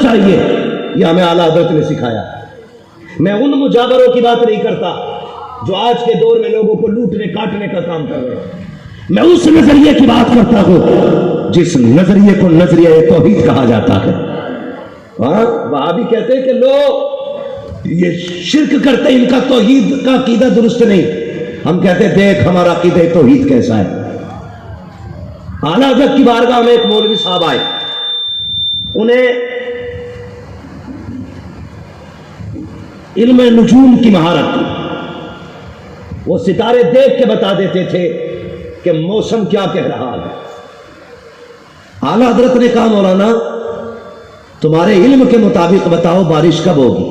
چاہیے، یہ ہمیں اعلیٰ حضرت نے سکھایا۔ میں ان مجابروں کی بات نہیں کرتا جو آج کے دور میں لوگوں کو لوٹنے کاٹنے کا کام کر رہے ہیں، میں اس نظریے کی بات کرتا ہوں جس نظریے کو نظریہ توحید کہا جاتا ہے۔ وہاں بھی کہتے ہیں کہ لوگ یہ شرک کرتے ہیں، ان کا توحید کا عقیدہ درست نہیں۔ ہم کہتے ہیں دیکھ ہمارا عقیدہ توحید کیسا ہے۔ اعلیٰ حضرت کی بارگاہ میں ایک مولوی صاحب آئے، انہیں علم نجوم کی مہارت تھی، وہ ستارے دیکھ کے بتا دیتے تھے کہ موسم کیا کہہ رہا ہے۔ اعلیٰ حضرت نے کہا مولانا تمہارے علم کے مطابق بتاؤ بارش کب ہوگی،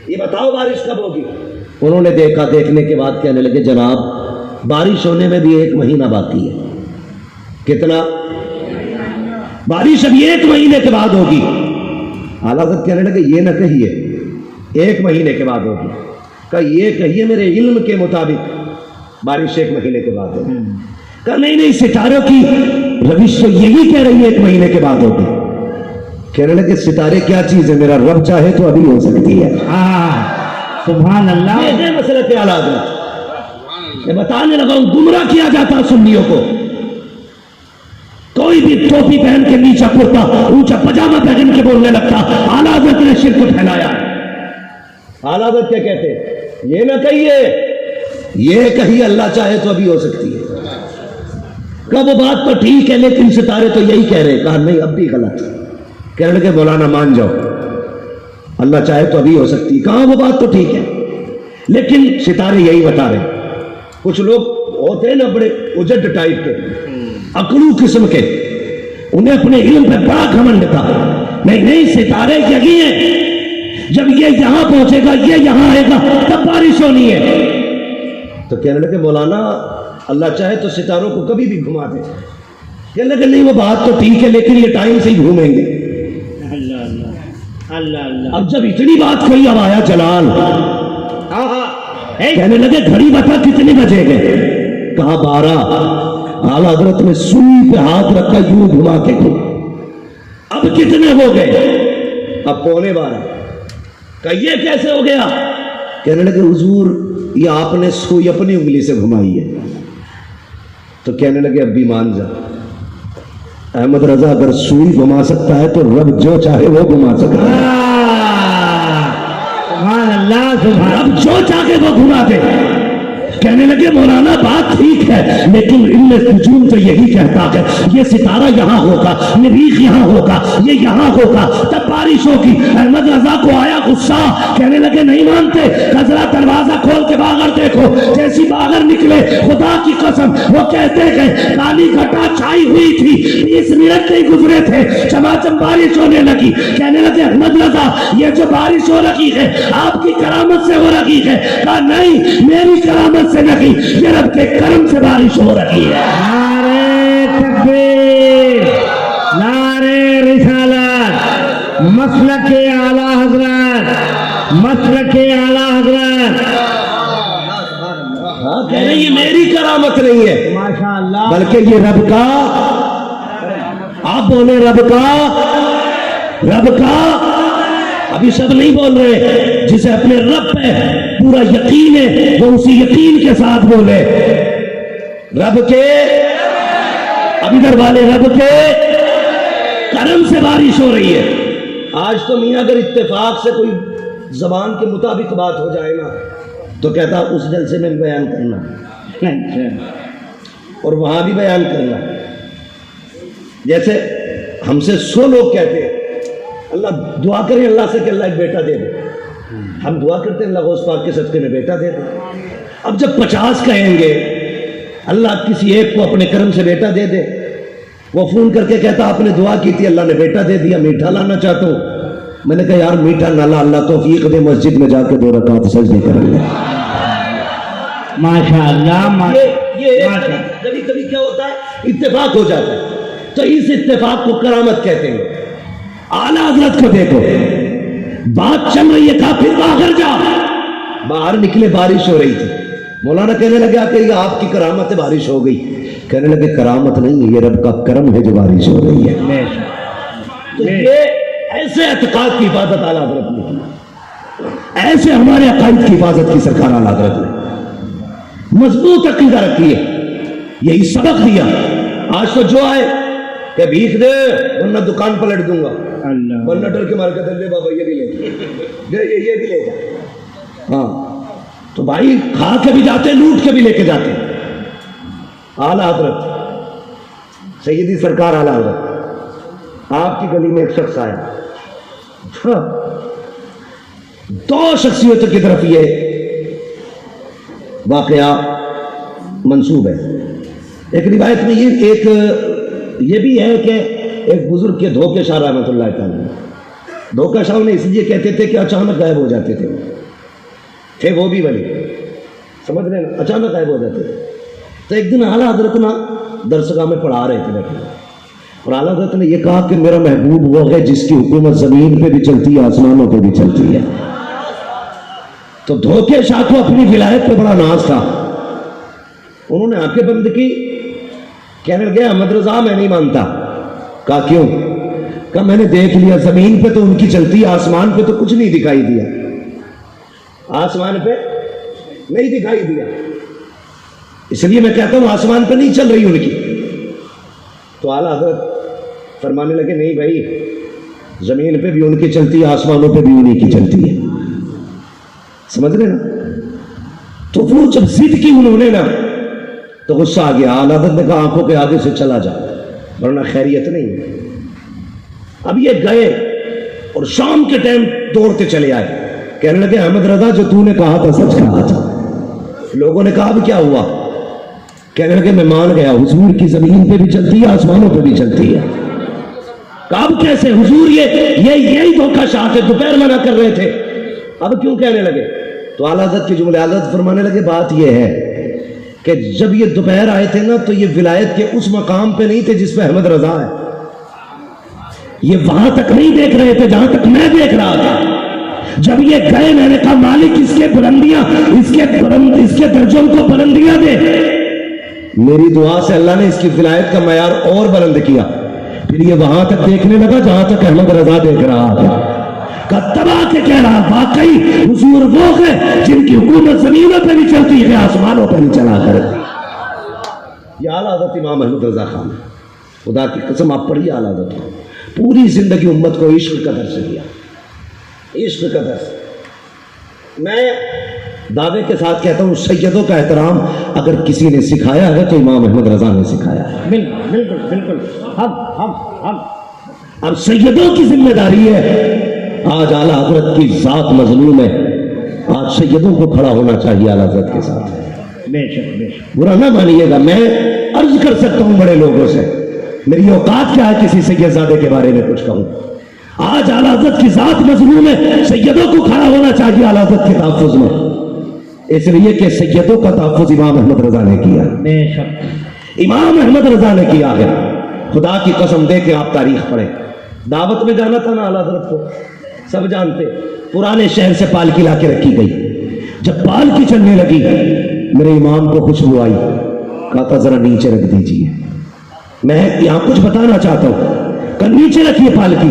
یہ بتاؤ بارش کب ہوگی۔ انہوں نے دیکھا، دیکھنے کے بعد کہنے لگے جناب بارش ہونے میں بھی 1 مہینہ باقی ہے۔ کتنا؟ بارش ابھی 1 مہینے کے بعد ہوگی۔ اعلیٰ حضرت کہنے لگے یہ نہ کہیے 1 مہینے کے بعد ہوگی، کہا یہ کہیے میرے علم کے مطابق بارش 1 مہینے کے بعد ہوگی۔ کہا نہیں ستاروں کی روش تو یہی کہہ رہی ہے 1 مہینے کے بعد ہوگی۔ کہنے لگے ستارے کیا چیز ہے، میرا رب چاہے تو ابھی ہو سکتی ہے۔ سبحان اللہ۔ یہ مسئلہ پہ اعلیٰ حضرت میں بتانے لگا ہوں، گمراہ کیا جاتا سنیوں کو۔ کوئی بھی ٹوپی پہن کے نیچا کرتا اونچا پجامہ پہن کے بولنے لگتا اعلیٰ حضرت نے شرک پھیلایا۔ اعلیٰ حضرت کیا کہتے ہیں، یہ نہ کہیے، یہ کہیے اللہ چاہے تو ابھی ہو سکتی ہے۔ کہا وہ بات تو ٹھیک ہے لیکن ستارے تو یہی کہہ رہے۔ کہا نہیں اب بھی غلط۔ کہنے لگے مولانا مان جاؤ اللہ چاہے تو ابھی ہو سکتی ہے۔ کہا وہ بات تو ٹھیک ہے لیکن ستارے یہی بتا رہے۔ کچھ لوگ ہوتے ہیں نا بڑے اجڈ ٹائپ کے، عقلو قسم کے، انہیں اپنے علم پہ بڑا گھمنڈ تھا۔ نہیں ستارے یہی ہیں، جب یہ یہاں پہنچے گا یہ یہاں آئے گا تب بارش ہونی ہے۔ تو کہنے لگے مولانا اللہ چاہے تو ستاروں کو کبھی بھی گھما دے۔ کہنے لگے نہیں وہ بات تو ٹھیک ہے لیکن یہ ٹائم سے ہی گھومیں گے۔ اب جب اتنی بات کہی اب آیا جلال، کہنے لگے گھڑی بتا کتنے بجے گئے؟ کہا 12۔ اعلیٰ حضرت نے سوئی پہ ہاتھ رکھا یوں گھما کے اب کتنے ہو گئے؟ اب 11:15۔ کہا یہ کیسے ہو گیا؟ کہنے لگے حضور یہ آپ نے سوئی اپنی انگلی سے گھمائی ہے۔ تو کہنے لگے اب بھی مان جا احمد رضا، اگر سوئی گھما سکتا ہے تو رب جو چاہے وہ گھما سکتا ہے۔ سبحان اللہ، سبحان رب جو چاہے وہ گھما دے۔ کہنے لگے مولانا بات ٹھیک ہے لیکن علم نجوم تو یہی کہتا ہے یہ ستارہ یہاں ہوگا، مریخ یہاں ہوگا، یہ یہاں ہوگا تب بارش ہوگی۔ احمد رضا کو آیا غصہ، کہنے لگے نہیں مانتے، ذرا دروازہ کھول کے باہر دیکھو۔ جیسی باہر نکلے خدا کی قسم وہ کہتے گئے کالی گھٹا چھائی ہوئی تھی، 20 منٹ نہیں گزرے تھے چماچم بارش ہونے لگی۔ کہنے لگے احمد رضا یہ جو بارش ہو رہی ہے آپ کی کرامت سے ہو رہی ہے؟ کہا نہیں میری کرامت سے نہیں، یہ رب کے کرم سے بارش ہو رہی ہے۔ نعرے تکبیر، نعرے رسالت، مسلک اعلیٰ حضرت، مسلک اعلیٰ حضرت۔ کہہ رہے یہ میری کرامت نہیں ہے ماشاءاللہ، بلکہ یہ رب کا، آپ بولے رب کا، رب کا۔ ابھی سب نہیں بول رہے، جسے اپنے رب پہ پورا یقین ہے وہ اسی یقین کے ساتھ بولے رب کے، اب ادھر والے رب کے کرم سے بارش ہو رہی ہے۔ آج تو میاں اگر اتفاق سے کوئی زبان کے مطابق بات ہو جائے نا تو کہتا اس جلسے میں بیان کرنا اور وہاں بھی بیان کرنا۔ جیسے ہم سے 100 لوگ کہتے ہیں اللہ دعا کریں اللہ سے کہ اللہ ایک بیٹا دے دے، ہم دعا کرتے ہیں اللہ غوث پاک کے صدقے میں بیٹا دے دے۔ اب جب 50 کہیں گے اللہ کسی ایک کو اپنے کرم سے بیٹا دے دے، وہ فون کر کے کہتا آپ نے دعا کی تھی اللہ نے بیٹا دے دیا، میٹھا لانا چاہتا ہوں۔ میں نے کہا یار میٹھا نہ لا، اللہ توفیق دے مسجد میں جا کے 2 رکعت سجدے کر لے۔ ماشاءاللہ، یہ کبھی کبھی کیا ہوتا ہے اتفاق ہو جاتا ہے تو اس اتفاق کو کرامت کہتے ہیں۔ اعلیٰ حضرت کو دیکھو بات چل رہی ہے، کہا پھر باہر جا۔ باہر نکلے بارش ہو رہی تھی، مولانا کہنے لگے کہ یہ آپ کی کرامت ہے بارش ہو گئی۔ کہنے لگے کرامت نہیں ہے یہ رب کا کرم ہے جو بارش ہو رہی ہے۔ تو یہ ایسے اعتقاد کی حفاظت اعلیٰ حضرت نے کی، ایسے ہمارے عقائد کی حفاظت کی سرکار اعلیٰ حضرت نے مضبوط عقیدہ رکھی ہے، یہی سبق دیا۔ آج تو جو آئے کہ بھیک دے ورنہ دکان پلٹ دوں گا، ورنہ ڈر کے مار کے دے بابا یہ بھی لے جا، یہ بھی لے جا۔ ہاں تو بھائی کھا کے بھی جاتے، لوٹ کے بھی لے کے جاتے۔ اعلیٰ حضرت سیدی سرکار اعلیٰ حضرت آپ کی گلی میں ایک شخص آیا، دو شخصیتوں کی طرف یہ واقعہ منسوب ہے۔ ایک روایت میں یہ بھی ہے کہ ایک بزرگ کے دھوکے شاہ رحمۃ اللہ تعالی، دھوکہ شاہ انہیں اس لیے کہتے تھے کہ اچانک غائب ہو جاتے تھے وہ بھی ولی، سمجھ رہے ہیں، اچانک غائب ہو جاتے تھے۔ تو ایک دن اعلیٰ حضرت نا درسگاہ میں پڑھا رہے تھے بیٹھے، اور اعلیٰ حضرت نے یہ کہا کہ میرا محبوب وہ ہے جس کی حکومت زمین پہ بھی چلتی ہے، آسمانوں پہ بھی چلتی ہے۔ تو دھوکے شاہ کو اپنی ولایت پہ بڑا ناز تھا، انہوں نے آنکھیں بند کی، کہنے لگے احمد رضا میں نہیں مانتا۔ کہا کیوں؟ کہا میں نے دیکھ لیا، زمین پہ تو ان کی چلتی ہے، آسمان پہ تو کچھ نہیں دکھائی دیا، آسمان پہ نہیں دکھائی دیا، اس لیے میں کہتا ہوں آسمان پہ نہیں چل رہی ان کی۔ تو اعلیٰ حضرت فرمانے لگے نہیں بھائی، زمین پہ بھی ان کی چلتی ہے، آسمانوں پہ بھی انہیں کی چلتی ہے، سمجھ رہے نا؟ تو وہ جب ضد کی انہوں نے نا تو غصہ آ گیا، اعلیٰ حضرت نے کہا آنکھوں کے آگے سے چلا جا ورنہ خیریت نہیں ہے۔ اب یہ گئے اور شام کے ٹائم دوڑتے چلے آئے، کہنے لگے احمد رضا جو تو نے کہا تھا سچ کہا تھا۔ لوگوں نے کہا اب کیا ہوا؟ کہنے لگے میں مان گیا، حضور کی زمین پہ بھی چلتی ہے، آسمانوں پہ بھی چلتی ہے۔ کہا اب کیسے حضور؟ یہی دھوکہ شاہ تھے، دوپہر منع کر رہے تھے، اب کیوں کہنے لگے؟ تو اعلیٰ حضرت کے جملے، اعلیٰ حضرت فرمانے لگے بات یہ ہے کہ جب یہ دوپہر آئے تھے نا تو یہ ولایت کے اس مقام پہ نہیں تھے جس پہ احمد رضا ہے، یہ وہاں تک نہیں دیکھ رہے تھے جہاں تک میں دیکھ رہا تھا۔ جب یہ گئے میں نے کہا مالک اس کے بلندیاں، اس کے درجوں کو بلندیاں دے۔ میری دعا سے اللہ نے اس کی ولایت کا معیار اور بلند کیا، پھر یہ وہاں تک دیکھنے لگا جہاں تک احمد رضا دیکھ رہا تھا۔ تباہ کے کہہ رہا واقعی حضور وہ ہے جن کی حکومت زمینوں پہ بھی چلتی ہے، آسمانوں پہ بھی چلا کرتی۔ یہ اعلیٰ حضرت امام احمد رضا خان، خدا کی قسم آپ پڑھیے اعلیٰ حضرت کو، پوری زندگی امت کو عشق کا درس دیا، عشق کا درس۔ میں دعوے کے ساتھ کہتا ہوں سیدوں کا احترام اگر کسی نے سکھایا ہے تو امام احمد رضا نے سکھایا ہے۔ بالکل بالکل ہم اب سیدوں کی ذمہ داری ہے۔ آج اعلیٰ حضرت کی ذات مظلوم ہے، آج سیدوں کو کھڑا ہونا چاہیے اعلیٰ حضرت کے ساتھ۔ بے شک برا نہ مانیے گا، میں عرض کر سکتا ہوں بڑے لوگوں سے، میری اوقات کیا ہے کسی سید زادے کے بارے میں کچھ کہوں۔ آج اعلیٰ حضرت کی ذات مظلوم ہے، سیدوں کو کھڑا ہونا چاہیے اعلیٰ حضرت کے تحفظ میں، اس لیے کہ سیدوں کا تحفظ امام احمد رضا نے کیا۔ بے شک امام احمد رضا نے کیا ہے۔ خدا کی قسم دے کے آپ تاریخ پڑھیں، دعوت میں جانا تھا نا اعلیٰ حضرت کو، سب جانتے، پرانے شہر سے پالکی لا کے رکھی گئی، جب پالکی چلنے لگی میرے امام کو خوشبو آئی، کہا تھا ذرا نیچے رکھ دیجیے، میں یہاں کچھ بتانا چاہتا ہوں، کہ نیچے رکھیے پالکی۔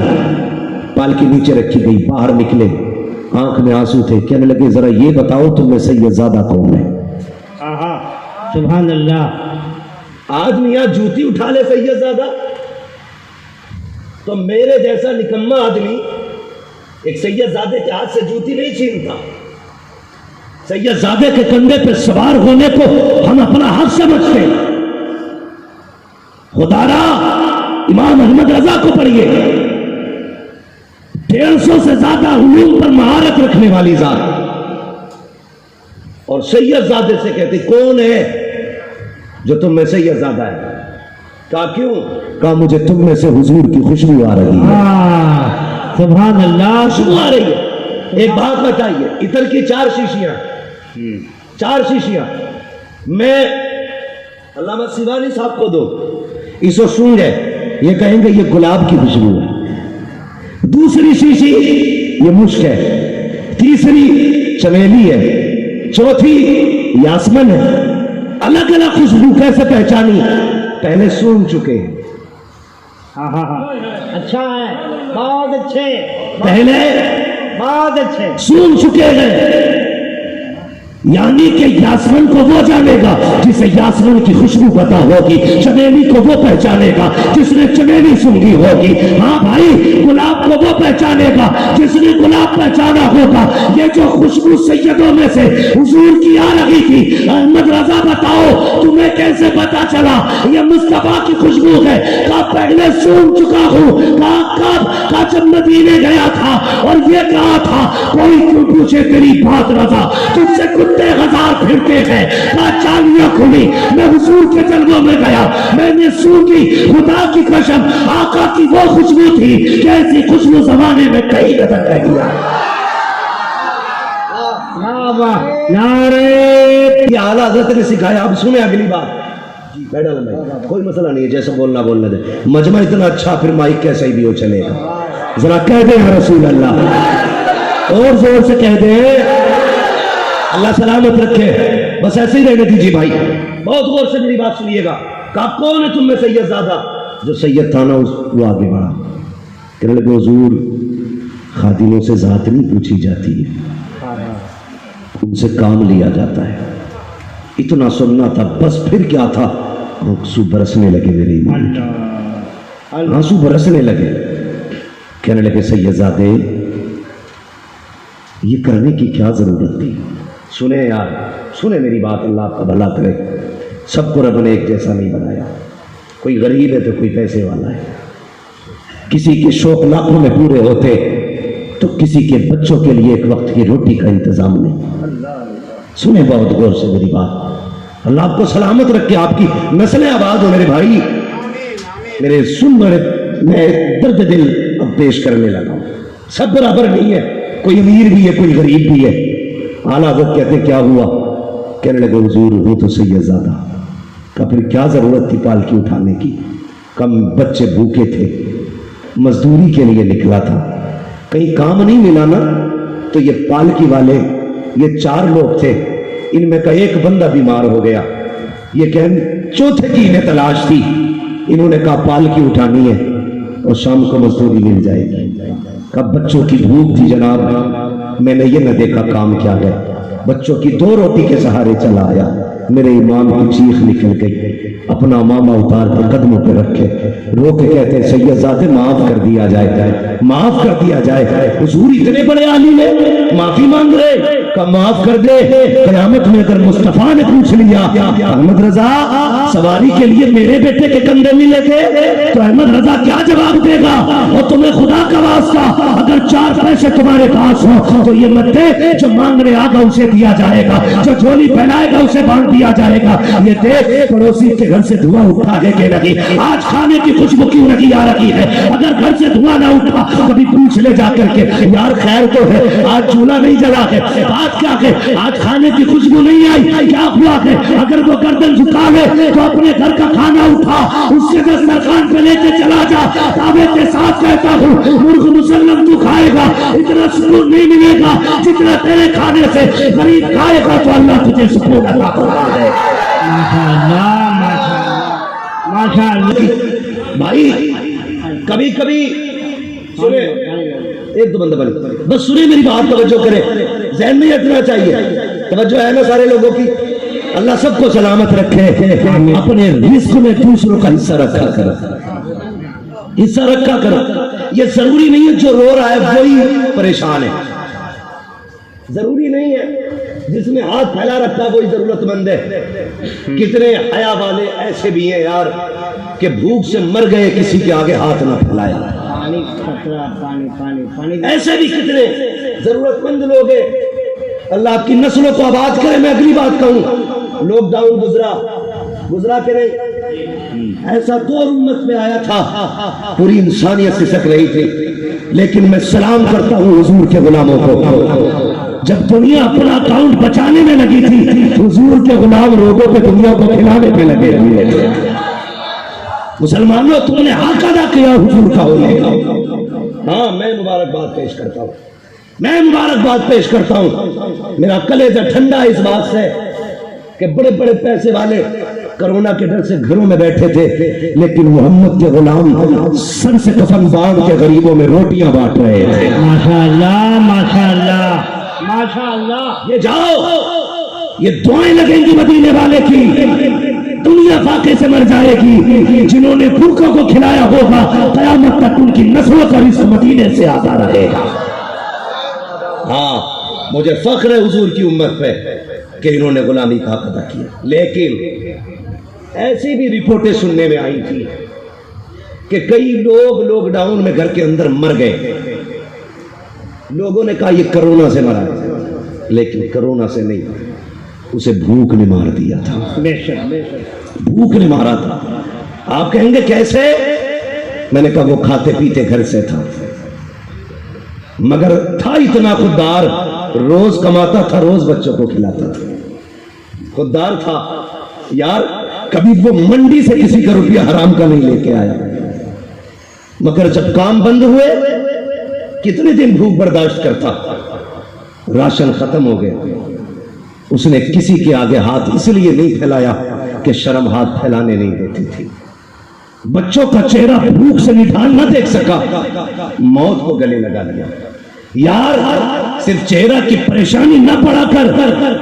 پالکی نیچے رکھی گئی، باہر نکلے، آنکھ میں آنسو تھے، کہنے لگے ذرا یہ بتاؤ تم میں سید زادہ کون ہے؟ سبحان اللہ۔ آج میاں جوتی اٹھا لے سید زادہ تو میرے جیسا نکما آدمی ایک سید زادے کے ہاتھ سے جوتی نہیں چھینتا۔ سید زادے کے کندھے پہ سوار ہونے کو ہم اپنا حق سمجھتے ہیں۔ خدا را امام احمد رضا کو پڑھیے، 150 سے زیادہ علوم پر مہارت رکھنے والی ذات، اور سید زادے سے کہتے کون ہے جو تم میں سید زادہ ہے؟ کہا کیوں؟ کہا مجھے تم میں سے حضور کی خوشبو آ رہی ہے۔ سبحان اللہ، خوشبو آ رہی ہے۔ ایک بات بتائیے، عطر کی 4 شیشیاں، 4 شیشیاں میں علامہ سیوانی صاحب کو دو، اس کو سونگ ہے، یہ کہیں گے یہ گلاب کی خوشبو ہے، دوسری شیشی یہ مشک ہے، تیسری چمیلی ہے، چوتھی یاسمن ہے۔ الگ الگ خوشبو کیسے پہچانی؟ پہلے سونگ چکے ہیں، اچھا ہے, بہت اچھے, پہلے بہت اچھے. سون چکے ہیں, یعنی کہ یاسمن کو وہ جانے گا جسے یاسمن کی خوشبو پتا ہوگی, چمیلی کو وہ پہچانے گا جس نے چمیلی سنگی ہوگی, ہاں بھائی گلاب کو وہ پہچانے گا جس نے گلاب پہچانا ہوگا. یہ جو خوشبو سیدوں میں سے حضور کی آ رہی تھی, احمد رضا بتاؤ تمہیں کیسے پتا چلا یہ مصطفیٰ کی خوشبو ہے؟ کہا پہلے سون چکا ہوں. کہا جب مدینے گیا تھا اور یہ کہا تھا کوئی کیوں پوچھے تیری بات رضا, تجھ سے کتے ہزار پھرتے ہیں. کہا چالیاں کھلی, میں حضور کے جلووں میں گیا, میں نے سونگی, خدا کی قسم آقا کی وہ خوشبو تھی کہ ایسی خوشبو زمانے میں کہیں نظر نہیں آئی. نعرے یہ اعلیٰ حضرت نے سکھایا. اب سنیں اگلی بات, کوئی مسئلہ نہیں ہے, جیسے بولنا دے. مجمع اتنا اچھا, پھر مائک کیسے ہی بھی ہو چلے گا. ذرا کہہ دیں یا رسول اللہ, اور زور سے کہہ دیں اللہ سلامت رکھے. بس ایسے ہی رہنے دیجیے بھائی, بہت غور سے میری بات سنیے گا. کہا کون ہے تم میں سید زادہ؟ جو سید تھا نا وہ آگے بڑھا, کہنے لگے حضور خادموں سے ذات نہیں پوچھی جاتی ہے, ان سے کام لیا جاتا ہے. اتنا سننا تھا بس. پھر کیا تھا؟ آنسو برسنے لگے میرے ایمان کے, آنسو برسنے لگے. کہنے لگے سید زادے یہ کرنے کی کیا ضرورت تھی؟ سنیں یار, سنیں میری بات, اللہ آپ کا بھلا کرے. سب کو رب نے ایک جیسا نہیں بنایا. کوئی غریب ہے تو کوئی پیسے والا ہے. کسی کے شوق لاکھوں میں پورے ہوتے تو کسی کے بچوں کے لیے ایک وقت کی روٹی کا انتظام نہیں. سنیں بہت غور سے میری بات. اللہ آپ کو سلامت رکھے, آپ کی نسلیں آباد ہو میرے بھائی. میرے سن میں درد دل اب پیش کرنے لگا ہوں. سب برابر نہیں ہے, کوئی امیر بھی ہے کوئی غریب بھی ہے. اعلیٰ حضرت کہتے کیا ہوا؟ کہنے لگے حضور وہ تو سید زادہ. کہا پھر کیا ضرورت تھی پالکی اٹھانے کی؟ کم بچے بھوکے تھے, مزدوری کے لیے نکلا تھا, کہیں کام نہیں ملا نا, تو یہ پالکی والے یہ 4 لوگ تھے, ان میں کا ایک بندہ بیمار ہو گیا. یہ کہ چوتھے کی انہیں تلاش تھی. انہوں نے کہا پالکی اٹھانی ہے اور شام کو مزدوری مل جائے گی. کہا بچوں کی بھوک تھی جناب, میں نے یہ نہ دیکھا کام کیا گیا. بچوں کی 2 روٹی کے سہارے چلا آیا. میرے امام کی چیخ نکل گئی. اپنا ماما اتار کے قدموں پہ رکھے, رو کے کہتے سید زادے معاف کر دیا جائے, معاف کر دیا جائے. حضور اتنے بڑے عالم ہیں, معافی مانگ رہے. کہ معاف کر دے, قیامت میں اگر مصطفیٰ نے پوچھ لیا احمد رضا سواری کے لیے میرے بیٹے کے کندھے ملے تھے, تو احمد رضا کیا جواب دے گا؟ اور تمہیں خدا کا واسطہ اگر 4 پیسے تمہارے پاس ہو تو یہ مت دے, جو مانگنے آگا اسے دیا جائے گا, جو جھولی پہنائے گا اسے بانٹ دیا جائے گا. یہ دیکھ پڑوسی کے گھر سے دھواں اٹھا ہے کہ نہیں, آج کھانے کی خوشبو کیوں نہیں آ رہی ہے؟ اگر گھر سے دھواں نہ اٹھا کبھی پوچھ لے جا کر کے یار خیر تو ہے, آج چولہا نہیں جلا ہے, بات کیا ہے, آج کھانے کی خوشبو نہیں آئی, کیا ہوا ہے؟ اگر وہ گردن جھکا لے تو اپنے گھر کا کھانا اٹھا, اس سے دسترخوان پہ لے کے چلا جا. دعوے کے ساتھ کہتا ہوں مرغ مسلم تو کھائے گا, اتنا سکون نہیں ملے گا جتنا تیرے کھانے سے غریب کھائے گا تو اللہ تجھے سکون عطا فرما دے. بھائی کبھی کبھی سنے, ایک 2 بندہ بنے, بس سنے میری بات, توجہ کرے, ذہن میں اتنا چاہیے, توجہ ہے نا سارے لوگوں کی. اللہ سب کو سلامت رکھے. اپنے رزق میں دوسروں کا حصہ رکھا کرو, حصہ رکھا کرو. یہ ضروری نہیں ہے جو رو رہا ہے وہی پریشان ہے, ضروری نہیں ہے جس نے ہاتھ پھیلا رکھا وہی ضرورت مند ہے. کتنے حیا والے ایسے بھی ہیں یار کہ بھوک سے مر گئے, کسی کے آگے ہاتھ نہ پھیلایا. ایسے بھی کتنے ضرورت مند لوگ ہیں. اللہ آپ کی نسلوں کو آباد کرے. میں اگلی بات کہوں, لاک ڈاؤن گزرا کہ نہیں, ایسا دور امت میں آیا تھا پوری انسانیت سسک رہی تھی, لیکن میں سلام کرتا ہوں حضور کے غلاموں کو. جب دنیا اپنا اکاؤنٹ بچانے میں لگی تھی, حضور کے غلام لوگوں پہ دنیا کو کھلانے پہ لگے ہوئے تھے. مسلمانوں تم نے حق ادا کیا حضور کا ہونے کا. ہاں میں مبارکباد پیش کرتا ہوں, میں مبارکباد پیش کرتا ہوں. میرا کلیجہ ٹھنڈا اس بات سے کہ بڑے بڑے پیسے والے کرونا کے ڈر سے گھروں میں بیٹھے تھے، لیکن محمد کے غلام سر سے کفن باندھ کے غریبوں میں روٹیاں بانٹ رہے تھے۔ ماشاءاللہ ماشاءاللہ ماشاءاللہ۔ یہ جاؤ، یہ دعائیں لگیں گی مدینے والے کی، دنیا فاقے سے مر جائے گی، جنہوں نے بھوکوں کو کھلایا ہوگا قیامت تک ان کی نسلوں کا رزق مدینے سے آتا رہے گا۔ ہاں مجھے فخر ہے حضور کی امت پہ کہ انہوں نے غلامی کا حق ادا کیا، لیکن ایسی بھی رپورٹیں سننے میں آئی تھی کہ کئی لوگ لاک ڈاؤن میں گھر کے اندر مر گئے۔ لوگوں نے کہا یہ کرونا سے مرا ہے، لیکن کرونا سے نہیں، اسے بھوک نے مار دیا تھا، بے شک بے شک، بھوک نے مارا تھا۔ آپ کہیں گے کیسے؟ میں نے کہا وہ کھاتے پیتے گھر سے تھا، مگر تھا اتنا خوددار، روز کماتا تھا، روز بچوں کو کھلاتا تھا، خوددار تھا یار۔ کبھی وہ منڈی سے کسی کا روپیہ حرام کا نہیں لے کے آیا، مگر جب کام بند ہوئے کتنے دن بھوک برداشت کرتا، راشن ختم ہو گیا، اس نے کسی کے آگے ہاتھ اس لیے نہیں پھیلایا کہ شرم ہاتھ پھیلانے نہیں دیتی تھی۔ بچوں کا چہرہ بھوک سے نڈھال نہ دیکھ سکا، موت کو گلے لگا لیا۔ یار صرف چہرہ کی پریشانی نہ پڑا کر،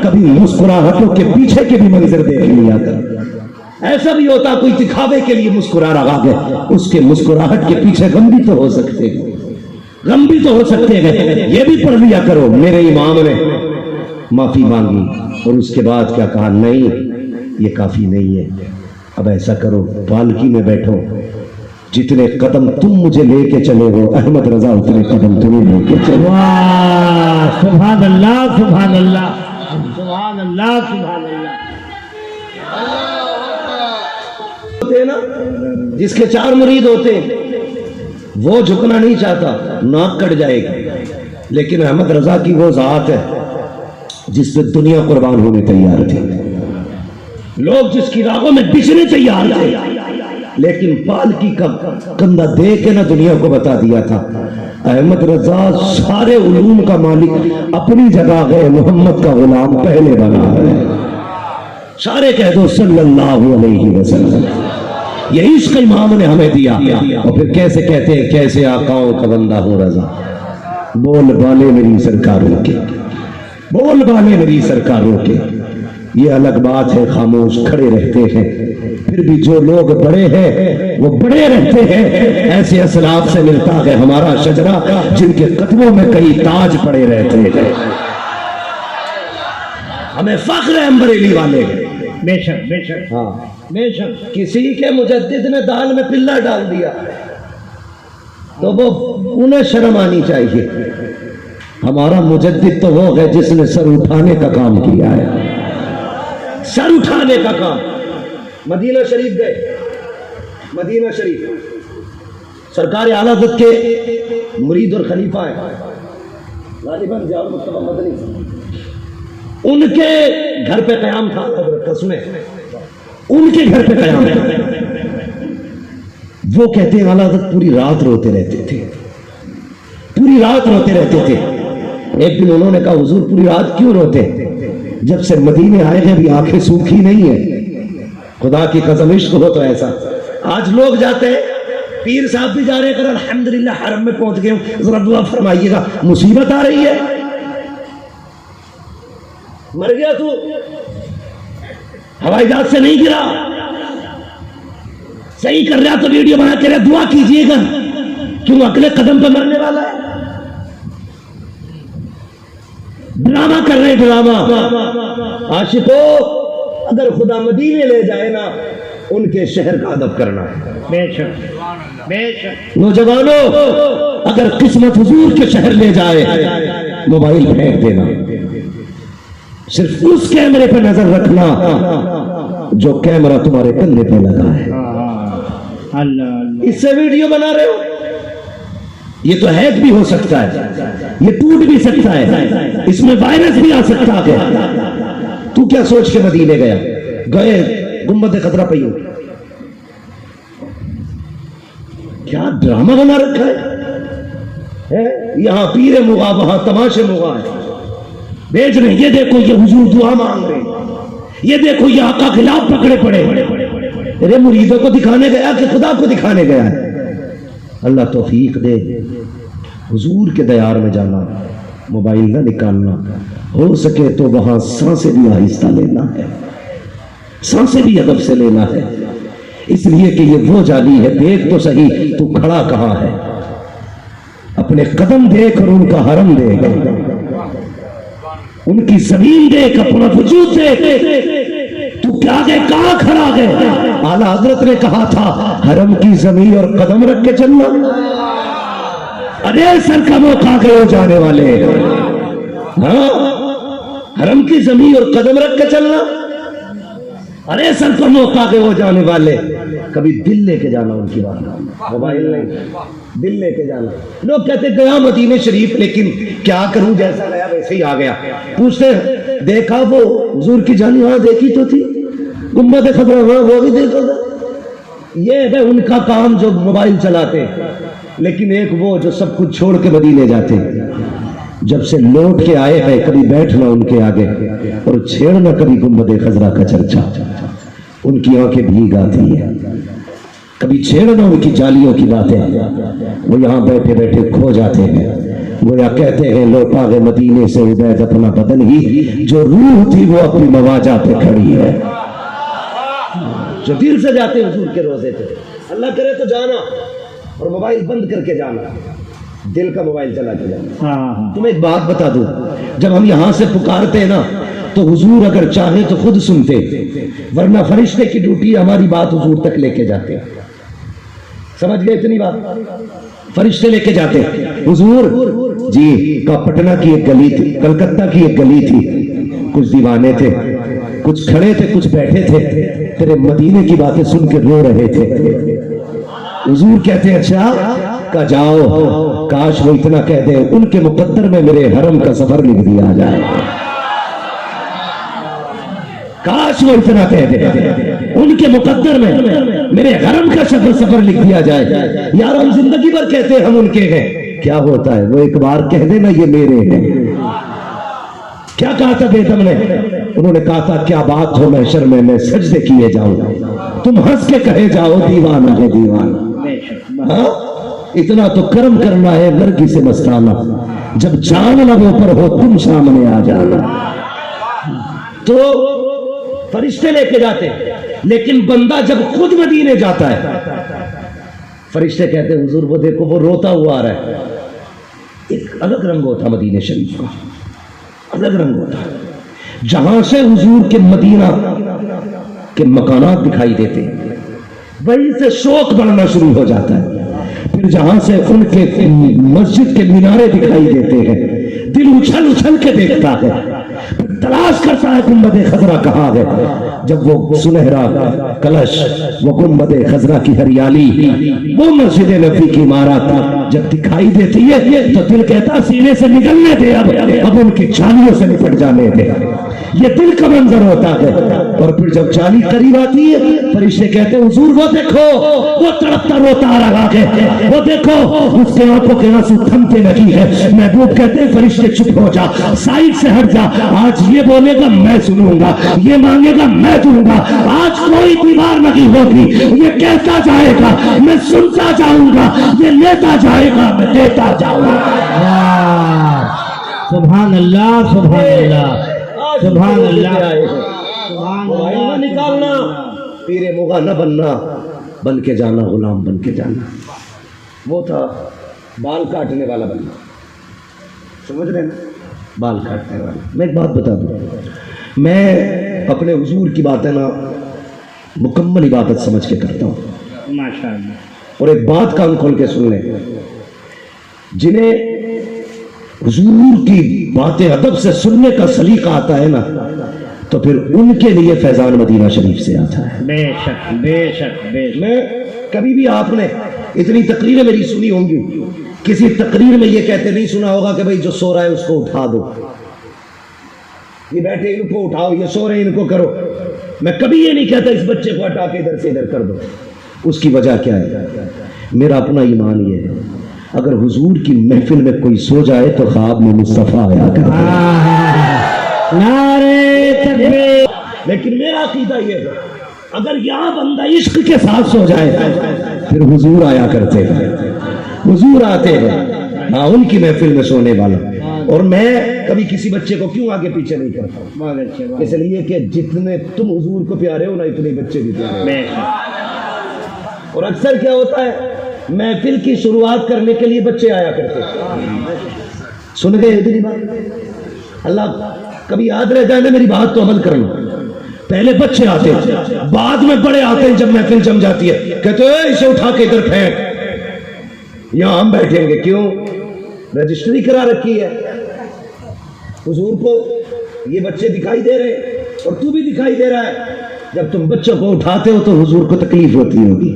کبھی مسکراہٹوں کے پیچھے کے بھی منظر دیکھ لیا کر۔ ایسا بھی ہوتا کوئی دکھاوے کے لیے مسکرا رہا ہے، اس کے مسکراہٹ کے پیچھے غم بھی تو ہو سکتے ہیں، غم بھی تو ہو سکتے ہیں۔ یہ بھی پڑھ لیا کرو، میرے امام نے معافی مانگی اور اس کے بعد کیا کہا، نہیں یہ کافی نہیں ہے، اب ایسا کرو پالکی میں بیٹھو، جتنے قدم تم مجھے لے کے چلے ہو احمد رضا اتنے قدم تمہیں لے کے چلو۔ واہ سبحان اللہ سبحان اللہ سبحان اللہ سبحان اللہ۔ ہوتے ہیں نا جس کے 4 مرید ہوتے ہیں، وہ جھکنا نہیں چاہتا، ناک کٹ جائے گی، لیکن احمد رضا کی وہ ذات ہے جس پہ دنیا قربان ہونے تیار تھی، لوگ جس کی راہوں میں بچھنے تیار تھے، لیکن پالکی کا کندھا دے کے نہ دنیا کو بتا دیا تھا احمد رضا سارے علوم کا مالک اپنی جگہ گئے، محمد کا غلام پہلے بنا ہے۔ سارے کہہ دو صلی اللہ علیہ وسلم۔ یہ عشق امام نے ہمیں دیا، اور پھر کیسے کہتے ہیں کیسے آقاؤں کا بندہ ہوں رضا، بول بالے میری سرکاروں کے، بول بالے میری سرکاروں کے۔ یہ الگ بات ہے خاموش کھڑے رہتے ہیں، پھر بھی جو لوگ بڑے ہیں وہ بڑے رہتے ہیں۔ ایسے اسلاف سے ملتا ہے ہمارا شجرہ جن کے قدموں میں کئی تاج پڑے رہتے ہیں۔ ہمیں فخر ہے ہم بریلی والے۔ بے شک بے شک ہاں بے شک۔ کسی کے مجدد نے دال میں پلہ ڈال دیا تو وہ انہیں شرم آنی چاہیے، ہمارا مجدد تو وہ ہے جس نے سر اٹھانے کا کام کیا ہے، سر اٹھانے کا کام۔ مدینہ شریف گئے، مدینہ شریف سرکار اعلیٰ حضرت کے مرید اور خلیفہ ہیں غالباً ضیاء المصطفیٰ مدنی، ان کے گھر پہ قیام تھا حضرت کا، سنیں ان کے گھر پہ قیام تھا۔ وہ کہتے ہیں اعلیٰ حضرت پوری رات روتے رہتے تھے، پوری رات روتے رہتے تھے۔ ایک دن انہوں نے کہا حضور پوری رات کیوں روتے؟ جب سے مدینے آئے ہیں بھی آنکھیں سوکھی نہیں ہیں، خدا کی قسم عشق ہو تو ایسا۔ آج لوگ جاتے ہیں، پیر صاحب بھی جا رہے ہیں، الحمدللہ حرم میں پہنچ گئے ہوں، ذرا دعا فرمائیے گا، مصیبت آ رہی ہے، مر گیا تو ہوائی جہاز سے نہیں گرا، صحیح کر رہا تو ویڈیو بنا کے دعا کیجئے گا، کیوں اگلے قدم پہ مرنے والا ہے؟ ڈرامہ کر رہے ہیں، ڈرامہ۔ عاشقوں اگر خدا مدینے لے جائے نا، ان کے شہر کا ادب کرنا ہے۔ بے شک بے شک۔ نوجوانوں اگر قسمت حضور کے شہر لے جائے، موبائل پھینک دینا، صرف اس کیمرے پہ نظر رکھنا جو کیمرہ تمہارے کندھے پہ لگا ہے۔ اللہ اللہ۔ اس سے ویڈیو بنا رہے ہو، یہ تو ہیک بھی ہو سکتا ہے، یہ ٹوٹ بھی سکتا ہے، اس میں وائرس بھی آ سکتا ہے۔ تو کیا سوچ کے مدینے گیا؟ گئے گنبد خضرا پہ ہو، کیا ڈرامہ بنا رکھا ہے؟ یہاں پیر مغا، وہاں تماشے مغا ہے، بیچ رہے، یہ دیکھو یہ حضور دعا مانگ رہے، یہ دیکھو یہ آقا خلاف پکڑے پڑے، ارے مریدوں کو دکھانے گیا کہ خدا کو دکھانے گیا ہے؟ اللہ توفیق دے، حضور کے دیار میں جانا، موبائل نہ نکالنا، ہو سکے تو وہاں سانسیں بھی آہستہ لینا ہے، سانسیں بھی ادب سے لینا ہے، اس لیے کہ یہ وہ جالی ہے، دیکھ تو صحیح تو کھڑا کہاں ہے، اپنے قدم دیکھ اور ان کا حرم دیکھ، ان کی زمین دیکھ، اپنا وجود دیکھ، تو کیا گئے کہاں کھڑا گئے؟ اعلیٰ حضرت نے کہا تھا حرم کی زمین اور قدم رکھ کے چلنا، ارے سر کا موقع گئے ہو جانے والے، ہاں حرم کی زمین اور قدم رکھ کے چلنا، ارے سر کا موقع گئے ہو جانے والے، کبھی دل لے کے جانا ان کی بات، موبائل نہیں، دل لے کے جانا۔ لوگ کہتے گیا مدینہ شریف لیکن کیا کروں، جیسا گیا ویسے ہی آ گیا، پوچھتے دیکھا وہ حضور کی جانی وہاں دیکھی تو تھی، گنبد خضرا وہاں وہ بھی دیکھا تھا، یہ ہے ان کا کام جو موبائل چلاتے، لیکن ایک وہ جو سب کچھ چھوڑ کے مدینے جاتے، جب سے لوٹ کے آئے ہیں کبھی بیٹھنا ان کے آگے اور چھیڑنا کبھی گنبد خضرا کا چرچا، ان کی آنکھیں بھیگ آتی ہیں، کبھی چھیڑنا ان کی جالیوں کی باتیں، وہ یہاں بیٹھے بیٹھے کھو جاتے ہیں، وہ یا کہتے ہیں لوٹا گئے مدینے سے عبید اپنا بدن ہی، جو روح تھی وہ اپنی مواجہ پہ کھڑی ہے، جو دل سے جاتے حضور کے روزے تھے، اللہ کرے تو جانا اور موبائل بند کر کے جانا، دل کا موبائل چلا کے جانا۔ تمہیں ایک بات بتا دوں، جب ہم یہاں سے پکارتے ہیں نا تو حضور اگر چاہے تو خود سنتے، ورنہ فرشتے کی ڈیوٹی ہماری بات حضور تک لے کے جاتے، سمجھ گئے اتنی بات؟ فرشتے لے کے جاتے، حضور جی کا پٹنہ کی ایک گلی تھی، کلکتہ کی ایک گلی تھی، کچھ دیوانے تھے، کچھ کھڑے تھے، کچھ بیٹھے تھے، تیرے مدینے کی باتیں سن کے رو رہے تھے، حضور کہتے ہیں اچھا کہ جاؤ، کاش وہ اتنا کہہ دے ان کے مقدر میں میرے حرم کا سفر لکھ دیا جائے، کاش وہ اتنا کہہ دے ان کے مقدر میں میرے حرم کا سفر لکھ دیا جائے۔ یار ہم زندگی بھر کہتے ہیں ہم ان کے ہیں، کیا ہوتا ہے وہ ایک بار کہہ دینا یہ میرے ہیں۔ کیا کہا تھا بیگم نے؟ انہوں نے کہا تھا کیا بات ہو محشر میں سجدے کیے جاؤں، تم ہنس کے کہے جاؤ دیوانہ ہے دیوانہ۔ ہاں اتنا تو کرم کرنا ہے لڑکی سے مستانہ، جب جان لبوں پر ہو تم سامنے آ جانا۔ تو فرشتے لے کے جاتے، لیکن بندہ جب خود مدینے جاتا ہے فرشتے کہتے ہیں حضور وہ دیکھو وہ روتا ہوا آ رہا ہے، ایک الگ رنگ ہوتا مدینے شریف کا، الگ رنگ ہوتا ہے، جہاں سے حضور کے مدینہ کے مکانات دکھائی دیتے وہیں سے شوق بڑھنا شروع ہو جاتا ہے، پھر جہاں سے ان کے مسجد کے مینارے دکھائی دیتے ہیں دل اچھل اچھل کے دیکھتا ہے، پھر تلاش کرتا ہے گنبد خضرا کہاں ہے، جب وہ سنہرا کلش، وہ گنبد خضرا کی ہریالی، وہ مسجد نبی کی عمارت جب دکھائی دیتی ہے تو دل کہتا سینے سے نکلنے دے، اب ان کی جالیوں سے نپٹ جانے دے، یہ دل کا منظر ہوتا ہے۔ اور پھر جب جالی قریب آتی ہے فرشتے کہتے ہیں حضور وہ دیکھو وہ تڑپتا روتا آ رہا ہے، وہ دیکھو اس کے آنکھوں کے آنسو تھمتے نہیں ہے۔ محبوب کہتے ہیں فرشتے چپ ہو جا، سائڈ سے ہٹ جا، آج یہ بولے گا میں سنوں گا، یہ مانگے گا میں دوں گا، آج کوئی دیوار نہیں ہوگی، یہ کہتا جائے گا میں سنتا جاؤں گا، یہ لیتا جائے گا میں دیتا جاؤں گا۔ سبحان اللہ سبحان اللہ سبحان اللہ موبائل نہ نکالنا، پیر مغا نہ بننا، بن کے جانا غلام بن کے جانا۔ وہ تھا بال کاٹنے والا بننا، سمجھ رہے ہیں بال کاٹنے والا۔ میں ایک بات بتا دوں، میں اپنے حضور کی باتیں نا مکمل عبادت سمجھ کے کرتا ہوں ماشاءاللہ، اور ایک بات کان کھول کے سن لیں، جنہیں حضور کی باتیں ادب سے سننے کا سلیقہ آتا ہے نا تو پھر ان کے لیے فیضان مدینہ شریف سے آتا ہے۔ بے شک بے شک بے شک۔ میں کبھی بھی آپ نے اتنی تقریریں میری سنی ہوں گی، کسی تقریر میں یہ کہتے نہیں سنا ہوگا کہ بھئی جو سو رہا ہے اس کو اٹھا دو، یہ بیٹھے ان کو اٹھاؤ، یہ سو رہے ان کو کرو۔ میں کبھی یہ نہیں کہتا اس بچے کو ہٹا کے ادھر سے ادھر کر دو۔ اس کی وجہ کیا ہے؟ میرا اپنا ایمان یہ ہے اگر حضور کی محفل میں کوئی سو جائے تو خواب میں مصطفیٰ آیا کرتا ہے۔ نعرے تکبیر، لیکن میرا عقیدہ یہ ہے اگر یہاں بندہ عشق کے ساتھ سو جائے پھر حضور آیا کرتے ہیں، حضور آتے ہیں، ہاں ان کی محفل میں سونے والا. اور میں کبھی کسی بچے کو کیوں آگے پیچھے نہیں کرتا، اس لیے کہ جتنے تم حضور کو پیارے ہو نا اتنے بچے بھی پیارے ہو. اور اکثر کیا ہوتا ہے محفل کی شروعات کرنے کے لیے بچے آیا کرتے ہیں. سن گئے اتنی بات؟ اللہ کبھی یاد رہ جائے نا میری بات تو عمل کرنا. پہلے بچے آتے ہیں، بعد میں بڑے آتے ہیں. جب محفل جم جاتی ہے کہتے ہیں اسے اٹھا کے ادھر پھینک، یہاں ہم بیٹھیں گے. کیوں؟ رجسٹری کرا رکھی ہے. حضور کو یہ بچے دکھائی دے رہے اور تو بھی دکھائی دے رہا ہے. جب تم بچوں کو اٹھاتے ہو تو حضور کو تکلیف ہوتی ہوگی،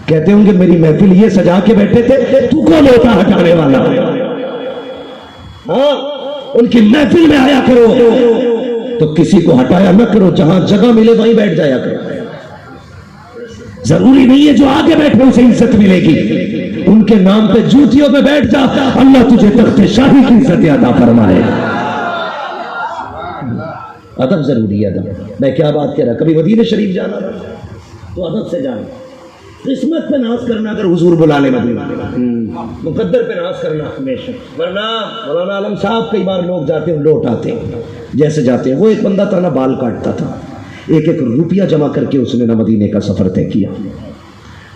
کہتے ہوں گے میری محفل یہ سجا کے بیٹھے تھے، تو کون ہوتا ہٹانے والا؟ ہاں ان کی محفل میں آیا کرو تو کسی کو ہٹایا نہ کرو، جہاں جگہ ملے وہیں بیٹھ جایا کرو. ضروری نہیں ہے جو آگے بیٹھے اسے عزت ملے گی، ان کے نام پہ جوتیوں پہ بیٹھ جا، اللہ تجھے تخت شاہی کی عزت عطا فرمائے. ادب ضروری ہے. ادب میں کیا بات کہہ رہا، کبھی مدینہ شریف جانا تو ادب سے جانا. قسمت پہ ناز کرنا اگر حضور بلا لے مدینہ، مقدر پہ ناز کرنا. ورنہ مولانا عالم صاحب کئی بار لوگ جاتے ہیں لوٹ آتے ہیں جیسے جاتے ہیں. وہ ایک بندہ تھا نا بال کاٹتا تھا، ایک روپیہ جمع کر کے اس نے نا مدینے کا سفر طے کیا.